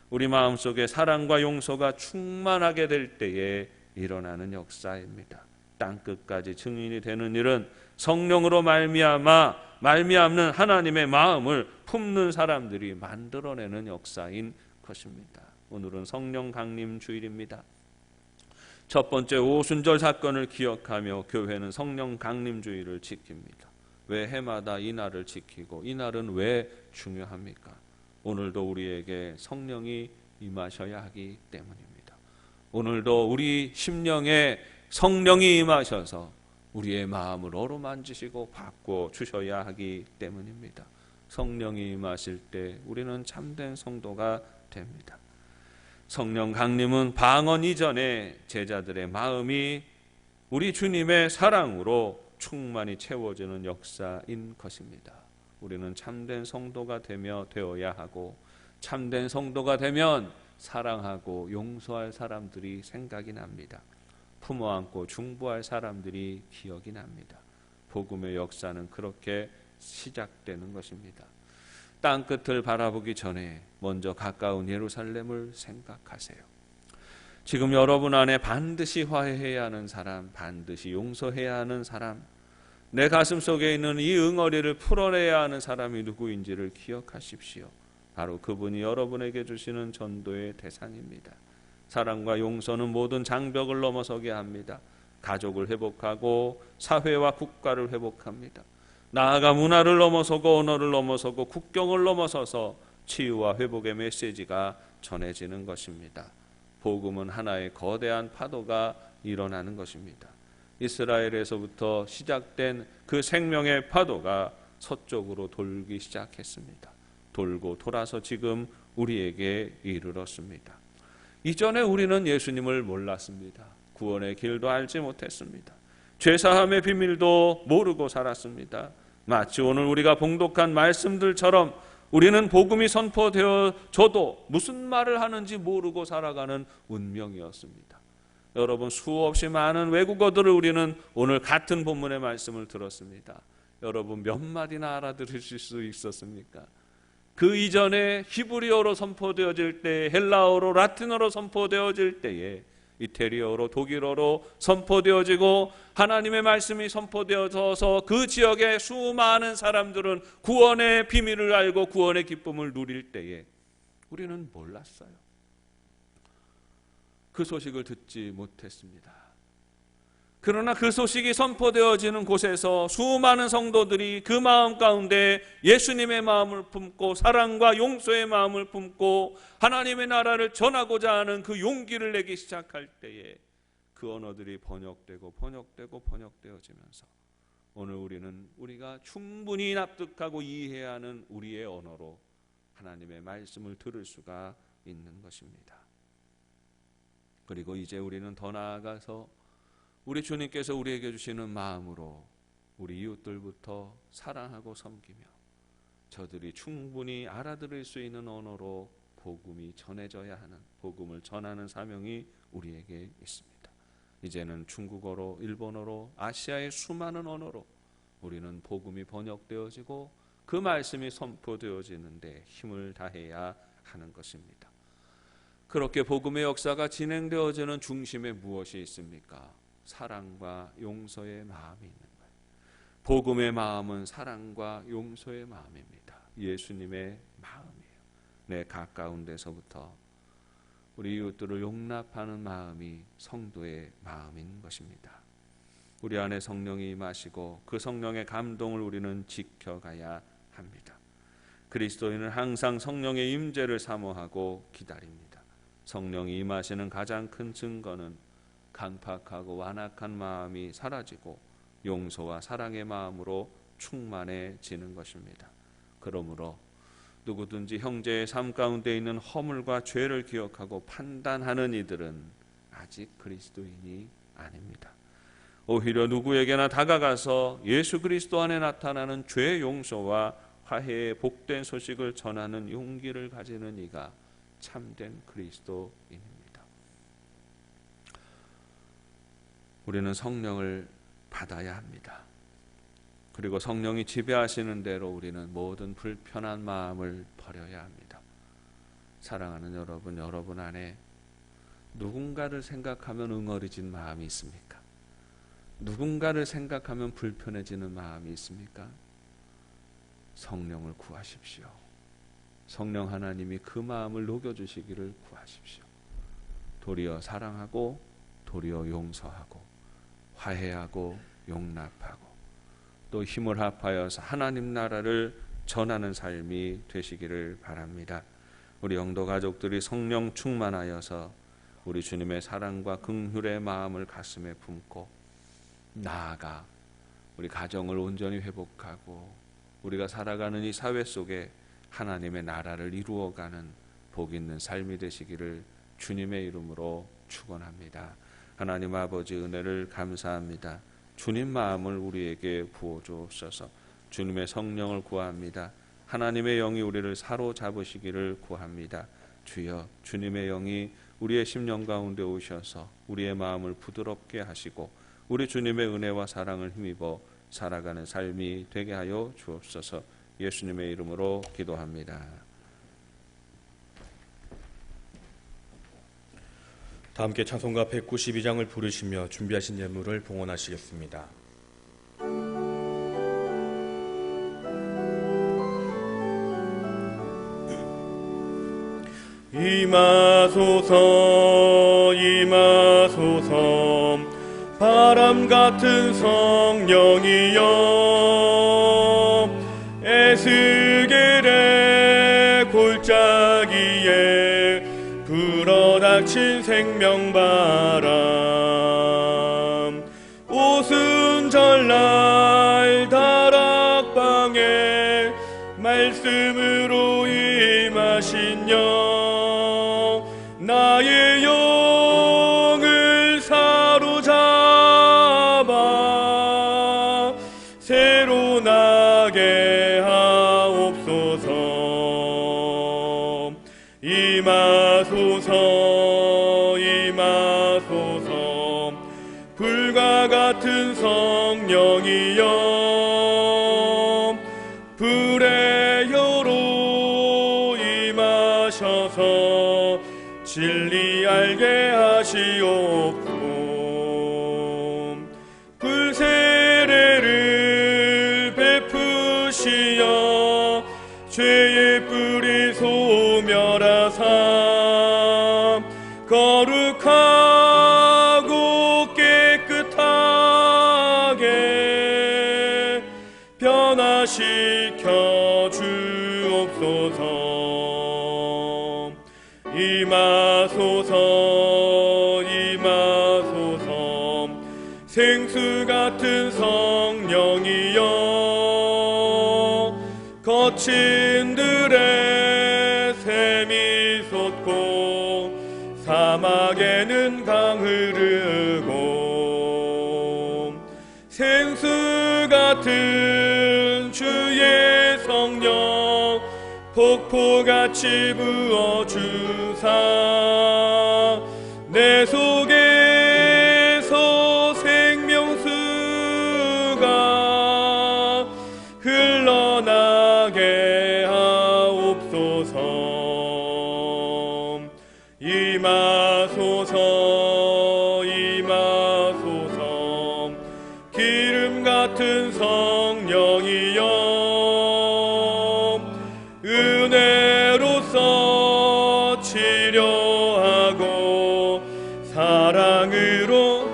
우리 마음속에 사랑과 용서가 충만하게 될 때에 일어나는 역사입니다. 땅끝까지 증인이 되는 일은 성령으로 말미암는 하나님의 마음을 품는 사람들이 만들어내는 역사인 것입니다. 오늘은 성령 강림 주일입니다. 첫 번째 오순절 사건을 기억하며 교회는 성령 강림 주일을 지킵니다. 왜 해마다 이 날을 지키고 이 날은 왜 중요합니까? 오늘도 우리에게 성령이 임하셔야 하기 때문입니다. 오늘도 우리 심령에 성령이 임하셔서 우리의 마음을 어루만지시고 바꿔 주셔야 하기 때문입니다. 성령이 임하실 때 우리는 참된 성도가 됩니다. 성령 강림은 방언 이전에 제자들의 마음이 우리 주님의 사랑으로 충만히 채워지는 역사인 것입니다. 우리는 참된 성도가 되어야 하고 참된 성도가 되면 사랑하고 용서할 사람들이 생각이 납니다. 품어안고 중보할 사람들이 기억이 납니다. 복음의 역사는 그렇게 시작되는 것입니다. 땅끝을 바라보기 전에 먼저 가까운 예루살렘을 생각하세요. 지금 여러분 안에 반드시 화해해야 하는 사람, 반드시 용서해야 하는 사람, 내 가슴 속에 있는 이 응어리를 풀어내야 하는 사람이 누구인지를 기억하십시오. 바로 그분이 여러분에게 주시는 전도의 대상입니다. 사랑과 용서는 모든 장벽을 넘어서게 합니다. 가족을 회복하고 사회와 국가를 회복합니다. 나아가 문화를 넘어서고 언어를 넘어서고 국경을 넘어서서 치유와 회복의 메시지가 전해지는 것입니다. 복음은 하나의 거대한 파도가 일어나는 것입니다. 이스라엘에서부터 시작된 그 생명의 파도가 서쪽으로 돌기 시작했습니다. 돌고 돌아서 지금 우리에게 이르렀습니다. 이전에 우리는 예수님을 몰랐습니다. 구원의 길도 알지 못했습니다. 죄사함의 비밀도 모르고 살았습니다. 마치 오늘 우리가 봉독한 말씀들처럼 우리는 복음이 선포되어져도 무슨 말을 하는지 모르고 살아가는 운명이었습니다. 여러분, 수없이 많은 외국어들을 우리는 오늘 같은 본문의 말씀을 들었습니다. 여러분, 몇 마디나 알아들으실 수 있었습니까? 그 이전에 히브리어로 선포되어질 때, 헬라어로, 라틴어로 선포되어질 때에 이태리어로, 독일어로 선포되어지고 하나님의 말씀이 선포되어져서 그 지역의 수많은 사람들은 구원의 비밀을 알고 구원의 기쁨을 누릴 때에 우리는 몰랐어요. 그 소식을 듣지 못했습니다. 그러나 그 소식이 선포되어지는 곳에서 수많은 성도들이 그 마음 가운데 예수님의 마음을 품고 사랑과 용서의 마음을 품고 하나님의 나라를 전하고자 하는 그 용기를 내기 시작할 때에 그 언어들이 번역되어지면서 오늘 우리가 충분히 납득하고 이해해야 하는 우리의 언어로 하나님의 말씀을 들을 수가 있는 것입니다. 그리고 이제 우리는 더 나아가서 우리 주님께서 우리에게 주시는 마음으로 우리 이웃들부터 사랑하고 섬기며 저들이 충분히 알아들을 수 있는 언어로 복음이 전해져야 하는, 복음을 전하는 사명이 우리에게 있습니다. 이제는 중국어로, 일본어로, 아시아의 수많은 언어로 우리는 복음이 번역되어지고 그 말씀이 선포되어지는데 힘을 다해야 하는 것입니다. 그렇게 복음의 역사가 진행되어지는 중심에 무엇이 있습니까? 사랑과 용서의 마음이 있는 거예요. 복음의 마음은 사랑과 용서의 마음입니다. 예수님의 마음이에요. 내 가까운 데서부터 우리 이웃들을 용납하는 마음이 성도의 마음인 것입니다. 우리 안에 성령이 임하시고 그 성령의 감동을 우리는 지켜가야 합니다. 그리스도인은 항상 성령의 임재를 사모하고 기다립니다. 성령이 임하시는 가장 큰 증거는 강팍하고 완악한 마음이 사라지고 용서와 사랑의 마음으로 충만해지는 것입니다. 그러므로 누구든지 형제의 삶 가운데 있는 허물과 죄를 기억하고 판단하는 이들은 아직 그리스도인이 아닙니다. 오히려 누구에게나 다가가서 예수 그리스도 안에 나타나는 죄 용서와 화해의 복된 소식을 전하는 용기를 가지는 이가 참된 그리스도인입니다. 우리는 성령을 받아야 합니다. 그리고 성령이 지배하시는 대로 우리는 모든 불편한 마음을 버려야 합니다. 사랑하는 여러분, 여러분 안에 누군가를 생각하면 응어리진 마음이 있습니까? 누군가를 생각하면 불편해지는 마음이 있습니까? 성령을 구하십시오. 성령 하나님이 그 마음을 녹여주시기를 구하십시오. 도리어 사랑하고 도리어 용서하고 화해하고 용납하고 또 힘을 합하여서 하나님 나라를 전하는 삶이 되시기를 바랍니다. 우리 영도 가족들이 성령 충만하여서 우리 주님의 사랑과 긍휼의 마음을 가슴에 품고 나아가 우리 가정을 온전히 회복하고 우리가 살아가는 이 사회 속에 하나님의 나라를 이루어가는 복 있는 삶이 되시기를 주님의 이름으로 축원합니다. 하나님 아버지 은혜를 감사합니다. 주님 마음을 우리에게 부어주옵소서. 주님의 성령을 구합니다. 하나님의 영이 우리를 사로잡으시기를 구합니다. 주여, 주님의 영이 우리의 심령 가운데 오셔서 우리의 마음을 부드럽게 하시고 우리 주님의 은혜와 사랑을 힘입어 살아가는 삶이 되게 하여 주옵소서. 예수님의 이름으로 기도합니다. 다 함께 찬송가 192장을 부르시며 준비하신 예물을 봉헌하시겠습니다. 임하소서 임하소서 바람 같은 성령이여 에스겔의 골짜기에 불어닥친 생명바람 오순절날 다락방에 말씀으로 임하신 영 나의 영을 사로잡아 새로 나게 하옵소서. 임하소서 임하소서 불과 같은 성령이여 불의 혀로 임하셔서 진리 알게 하시옵고 불세례를 베푸시어 죄의 뿌리 소멸하사 거룩하고 깨끗하게 변화시켜 주옵소서. 임하소서 임하소서 생수 같은 성령이여 거친 들에 샘이 솟고 사막에는 강 흐르고 생수 같은 주의 성령 폭포같이 부어주사 내 속에서 생명수가 흘러나게 하옵소서. 임하소서 임하소서 기름 같은 성령이여 은혜로서 치료하고 사랑으로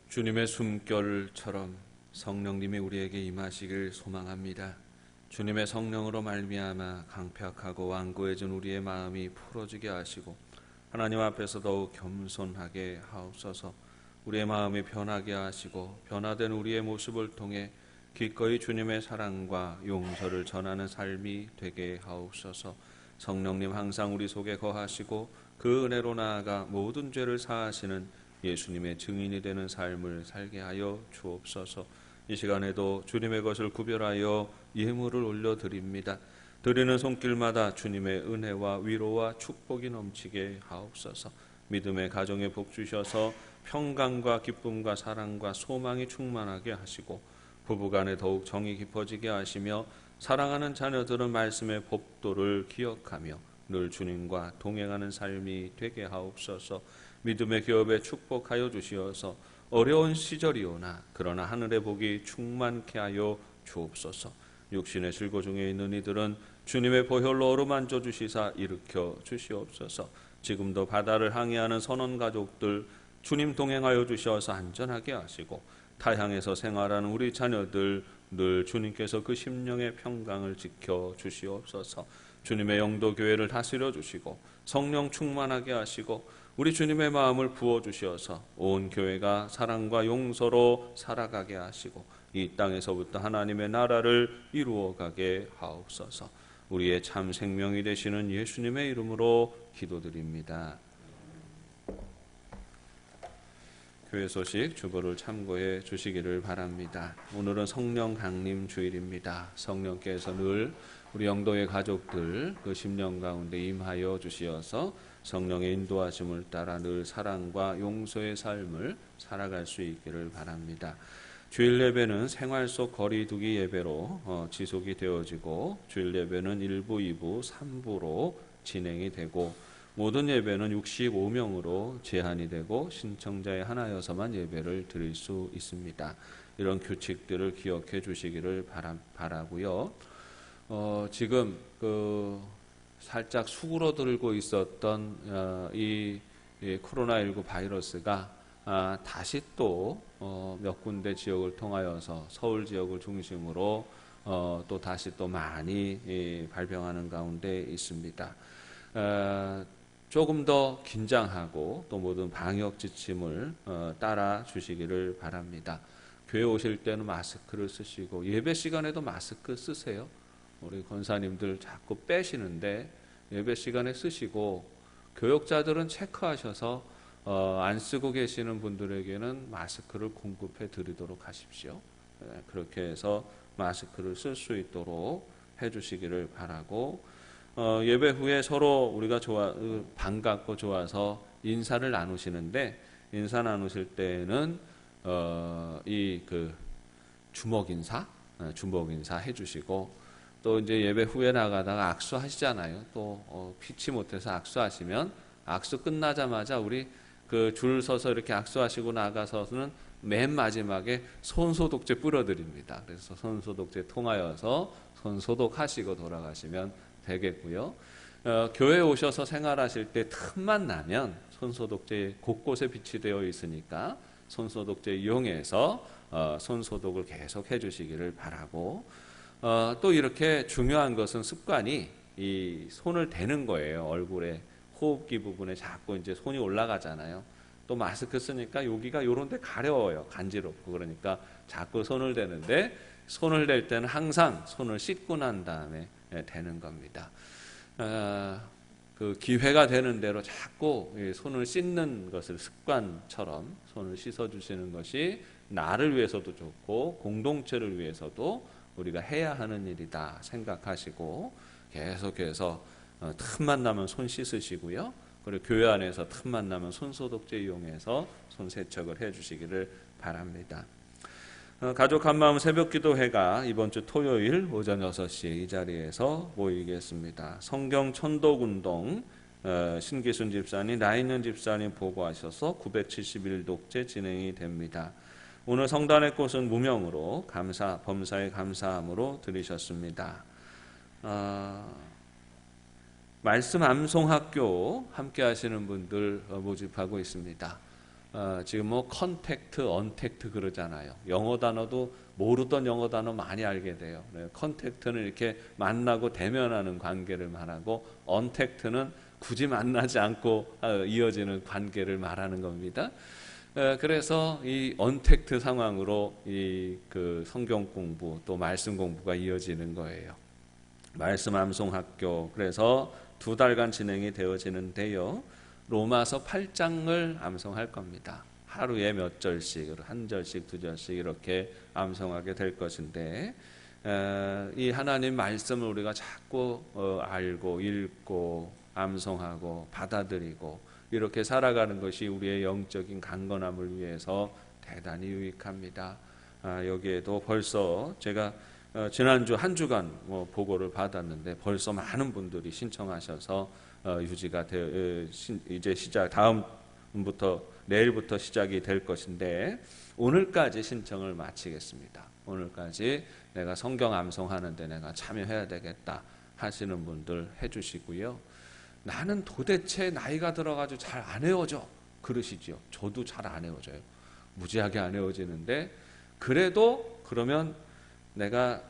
주님의 숨결처럼 성령님이 우리에게 임하시길 소망합니다. 주님의 성령으로 말미암아 강팍하고 완고해진 우리의 마음이 풀어지게 하시고 하나님 앞에서 더욱 겸손하게 하옵소서. 우리의 마음이 변하게 하시고 변화된 우리의 모습을 통해 기꺼이 주님의 사랑과 용서를 전하는 삶이 되게 하옵소서. 성령님 항상 우리 속에 거하시고 그 은혜로 나아가 모든 죄를 사하시는 예수님의 증인이 되는 삶을 살게 하여 주옵소서. 이 시간에도 주님의 것을 구별하여 예물을 올려드립니다. 드리는 손길마다 주님의 은혜와 위로와 축복이 넘치게 하옵소서. 믿음의 가정에 복 주셔서 평강과 기쁨과 사랑과 소망이 충만하게 하시고 부부간에 더욱 정이 깊어지게 하시며 사랑하는 자녀들은 말씀의 법도를 기억하며 늘 주님과 동행하는 삶이 되게 하옵소서. 믿음의 기업에 축복하여 주시어서 어려운 시절이오나 그러나 하늘의 복이 충만케 하여 주옵소서. 육신의 실고 중에 있는 이들은 주님의 보혈로 어루만져 주시사 일으켜 주시옵소서. 지금도 바다를 항해하는 선원 가족들 주님 동행하여 주셔서 안전하게 하시고 타향에서 생활하는 우리 자녀들 늘 주님께서 그 심령의 평강을 지켜 주시옵소서. 주님의 영도 교회를 다스려 주시고 성령 충만하게 하시고 우리 주님의 마음을 부어주셔서 온 교회가 사랑과 용서로 살아가게 하시고 이 땅에서부터 하나님의 나라를 이루어가게 하옵소서. 우리의 참 생명이 되시는 예수님의 이름으로 기도드립니다. 교회 소식 주보를 참고해 주시기를 바랍니다. 오늘은 성령 강림 주일입니다. 성령께서 늘 우리 영도의 가족들 그 심령 가운데 임하여 주시어서 성령의 인도하심을 따라 늘 사랑과 용서의 삶을 살아갈 수 있기를 바랍니다. 주일 예배는 생활 속 거리두기 예배로 지속이 되어지고 주일 예배는 1부, 2부, 3부로 진행이 되고 모든 예배는 65명으로 제한이 되고 신청자의 하나여서만 예배를 드릴 수 있습니다. 이런 규칙들을 기억해 주시기를 바라고요. 지금 살짝 수그러들고 있었던 이 코로나19 바이러스가 다시 또 몇 군데 지역을 통하여서 서울 지역을 중심으로 또 다시 또 많이 발병하는 가운데 있습니다. 조금 더 긴장하고 또 모든 방역 지침을 따라 주시기를 바랍니다. 교회 오실 때는 마스크를 쓰시고 예배 시간에도 마스크 쓰세요. 우리 권사님들 자꾸 빼시는데 예배 시간에 쓰시고 교역자들은 체크하셔서 안 쓰고 계시는 분들에게는 마스크를 공급해 드리도록 하십시오. 그렇게 해서 마스크를 쓸 수 있도록 해주시기를 바라고 예배 후에 서로 우리가 반갑고 좋아서 인사를 나누시는데 인사 나누실 때는 주먹 인사 해주시고 또 이제 예배 후에 나가다가 악수하시잖아요. 또 피치 못해서 악수하시면 악수 끝나자마자 우리 그 줄 서서 이렇게 악수하시고 나가서는 맨 마지막에 손소독제 뿌려드립니다. 그래서 손소독제 통하여서 손소독하시고 돌아가시면 되겠고요. 교회 오셔서 생활하실 때 틈만 나면 손소독제 곳곳에 비치되어 있으니까 손소독제 이용해서 손소독을 계속 해주시기를 바라고 또 이렇게 중요한 것은 습관이 이 손을 대는 거예요. 얼굴에 호흡기 부분에 자꾸 이제 손이 올라가잖아요. 또 마스크 쓰니까 여기가 요런 데 가려워요. 간지럽고 그러니까 자꾸 손을 대는데 손을 댈 때는 항상 손을 씻고 난 다음에 대는 겁니다. 그 기회가 되는 대로 자꾸 손을 씻는 것을 습관처럼 손을 씻어주시는 것이 나를 위해서도 좋고 공동체를 위해서도 우리가 해야 하는 일이다 생각하시고 계속해서 틈만 나면 손 씻으시고요. 그리고 교회 안에서 틈만 나면 손소독제 이용해서 손 세척을 해주시기를 바랍니다. 가족 한마음 새벽기도회가 이번 주 토요일 오전 6시 이 자리에서 모이겠습니다. 성경 천독운동 신기순 집사님, 나인년 집사님 보고하셔서 971독째 진행이 됩니다. 오늘 성단의 꽃은 무명으로 범사에 감사함으로 드리셨습니다. 말씀 암송학교 함께 하시는 분들 모집하고 있습니다. 지금 뭐 컨택트, 언택트 그러잖아요. 영어 단어도 모르던 영어 단어 많이 알게 돼요. 컨택트는 이렇게 만나고 대면하는 관계를 말하고, 언택트는 굳이 만나지 않고 이어지는 관계를 말하는 겁니다. 그래서 이 언택트 상황으로 그 성경 공부 또 말씀 공부가 이어지는 거예요. 말씀 암송학교, 그래서 2달간 진행이 되어지는데요. 로마서 8장을 암송할 겁니다. 하루에 몇 절씩, 한 절씩, 2절씩 이렇게 암송하게 될 것인데, 이 하나님 말씀을 우리가 자꾸 알고 읽고 암송하고 받아들이고 이렇게 살아가는 것이 우리의 영적인 강건함을 위해서 대단히 유익합니다. 여기에도 벌써 제가 지난주 한 주간 보고를 받았는데 벌써 많은 분들이 신청하셔서 유지가 이제 다음부터 내일부터 시작이 될 것인데, 오늘까지 신청을 마치겠습니다. 오늘까지 내가 성경 암송하는데 내가 참여해야 되겠다 하시는 분들 해주시고요. 나는 도대체 나이가 들어가지고 잘 안 외워져 그러시죠. 저도 잘 안 외워져요. 무지하게 안 외워지는데, 그래도 그러면 내가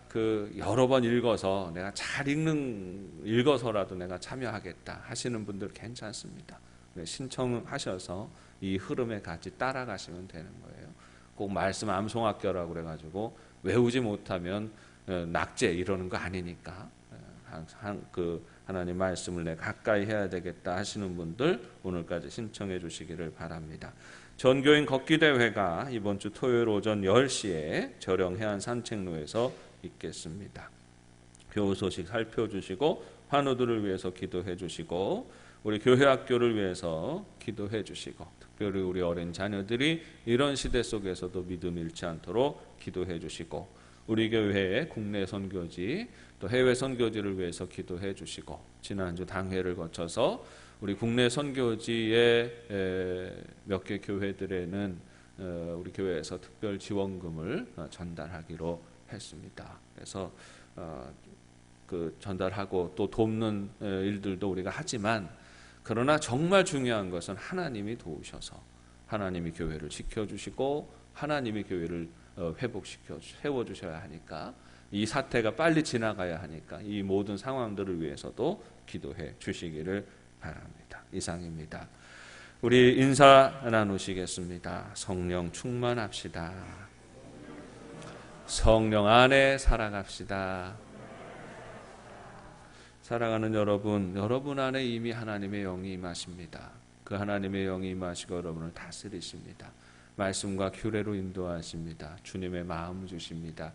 여러 번 읽어서 내가 잘 읽어서라도 내가 참여하겠다 하시는 분들 괜찮습니다. 신청하셔서 이 흐름에 같이 따라가시면 되는 거예요. 꼭 말씀 암송학교라고 그래가지고 외우지 못하면 낙제 이러는 거 아니니까, 항상 하나님 말씀을 내가 가까이 해야 되겠다 하시는 분들 오늘까지 신청해 주시기를 바랍니다. 전교인 걷기대회가 이번 주 토요일 오전 10시에 저령 해안 산책로에서 있겠습니다. 교우 소식 살펴주시고 환우들을 위해서 기도해 주시고 우리 교회 학교를 위해서 기도해 주시고, 특별히 우리 어린 자녀들이 이런 시대 속에서도 믿음 잃지 않도록 기도해 주시고, 우리 교회의 국내 선교지 또 해외 선교지를 위해서 기도해 주시고, 지난주 당회를 거쳐서 우리 국내 선교지의 몇 개 교회들에는 우리 교회에서 특별 지원금을 전달하기로 했습니다. 그래서 전달하고 또 돕는 일들도 우리가 하지만, 그러나 정말 중요한 것은 하나님이 도우셔서 하나님이 교회를 지켜주시고 하나님이 교회를 세워주셔야 하니까, 이 사태가 빨리 지나가야 하니까 이 모든 상황들을 위해서도 기도해 주시기를 바랍니다. 이상입니다. 우리 인사 나누시겠습니다. 성령 충만합시다. 성령 안에 살아갑시다. 사랑하는 여러분 안에 이미 하나님의 영이 임하십니다. 그 하나님의 영이 임하시고 여러분을 다스리십니다. 말씀과 규례로 인도하십니다. 주님의 마음 주십니다.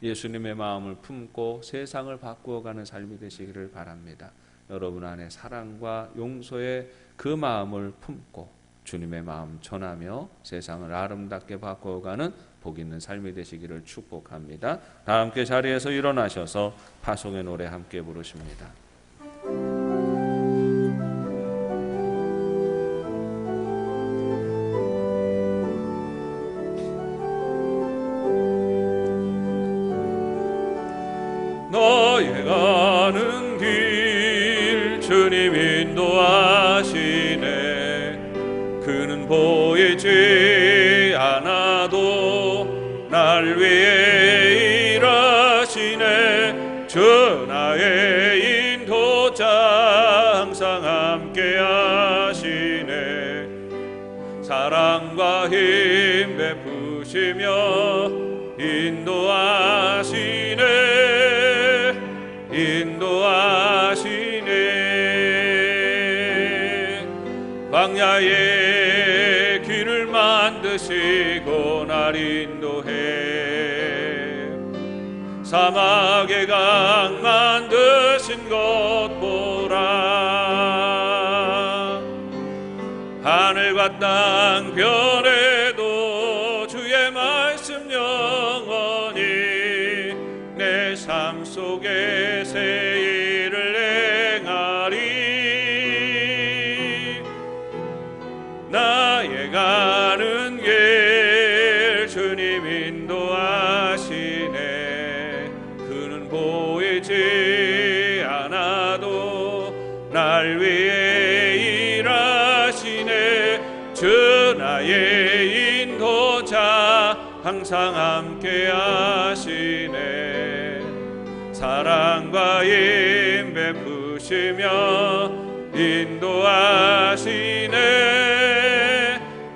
예수님의 마음을 품고 세상을 바꾸어가는 삶이 되시기를 바랍니다. 여러분 안에 사랑과 용서의 그 마음을 품고 주님의 마음 전하며 세상을 아름답게 바꾸어가는 복 있는 삶이 되시기를 축복합니다. 다 함께 자리에서 일어나셔서 파송의 노래 함께 부르십니다. 너의 가는 길 주님 인도하시네. 그는 보이지 않아도 날 위해 일하시네. 주 나의 인도자 항상 함께 하시네. 사랑과 힘 베푸시며 인도하시네. 광야에 길을 만드시고 날 인도해. 사막에 강 만드신 것 보라. 하늘과 땅 변해도 주의 말씀 영원히 내 삶 속에 새 일을 행하리. 나의 가는 길 주님 인도하시네. 그는 보이지 않아도 날 위해 일하시네. 주 나의 인도자 항상 함께 하시네. 사랑과 힘 베푸시며 인도하시네.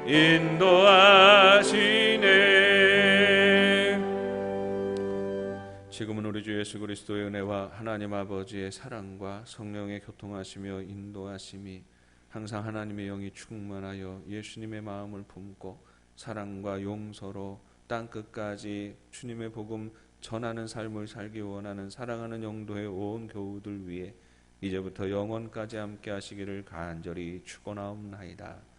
인도하시네. 지금은 우리 주 예수 그리스도의 은혜와 하나님 아버지의 사랑과 성령의 교통하시며 인도하심이 항상 하나님의 영이 충만하여 예수님의 마음을 품고 사랑과 용서로 땅끝까지 주님의 복음 전하는 삶을 살기 원하는 사랑하는 영도의 온 교우들 위해 이제부터 영원까지 함께 하시기를 간절히 축원하옵나이다.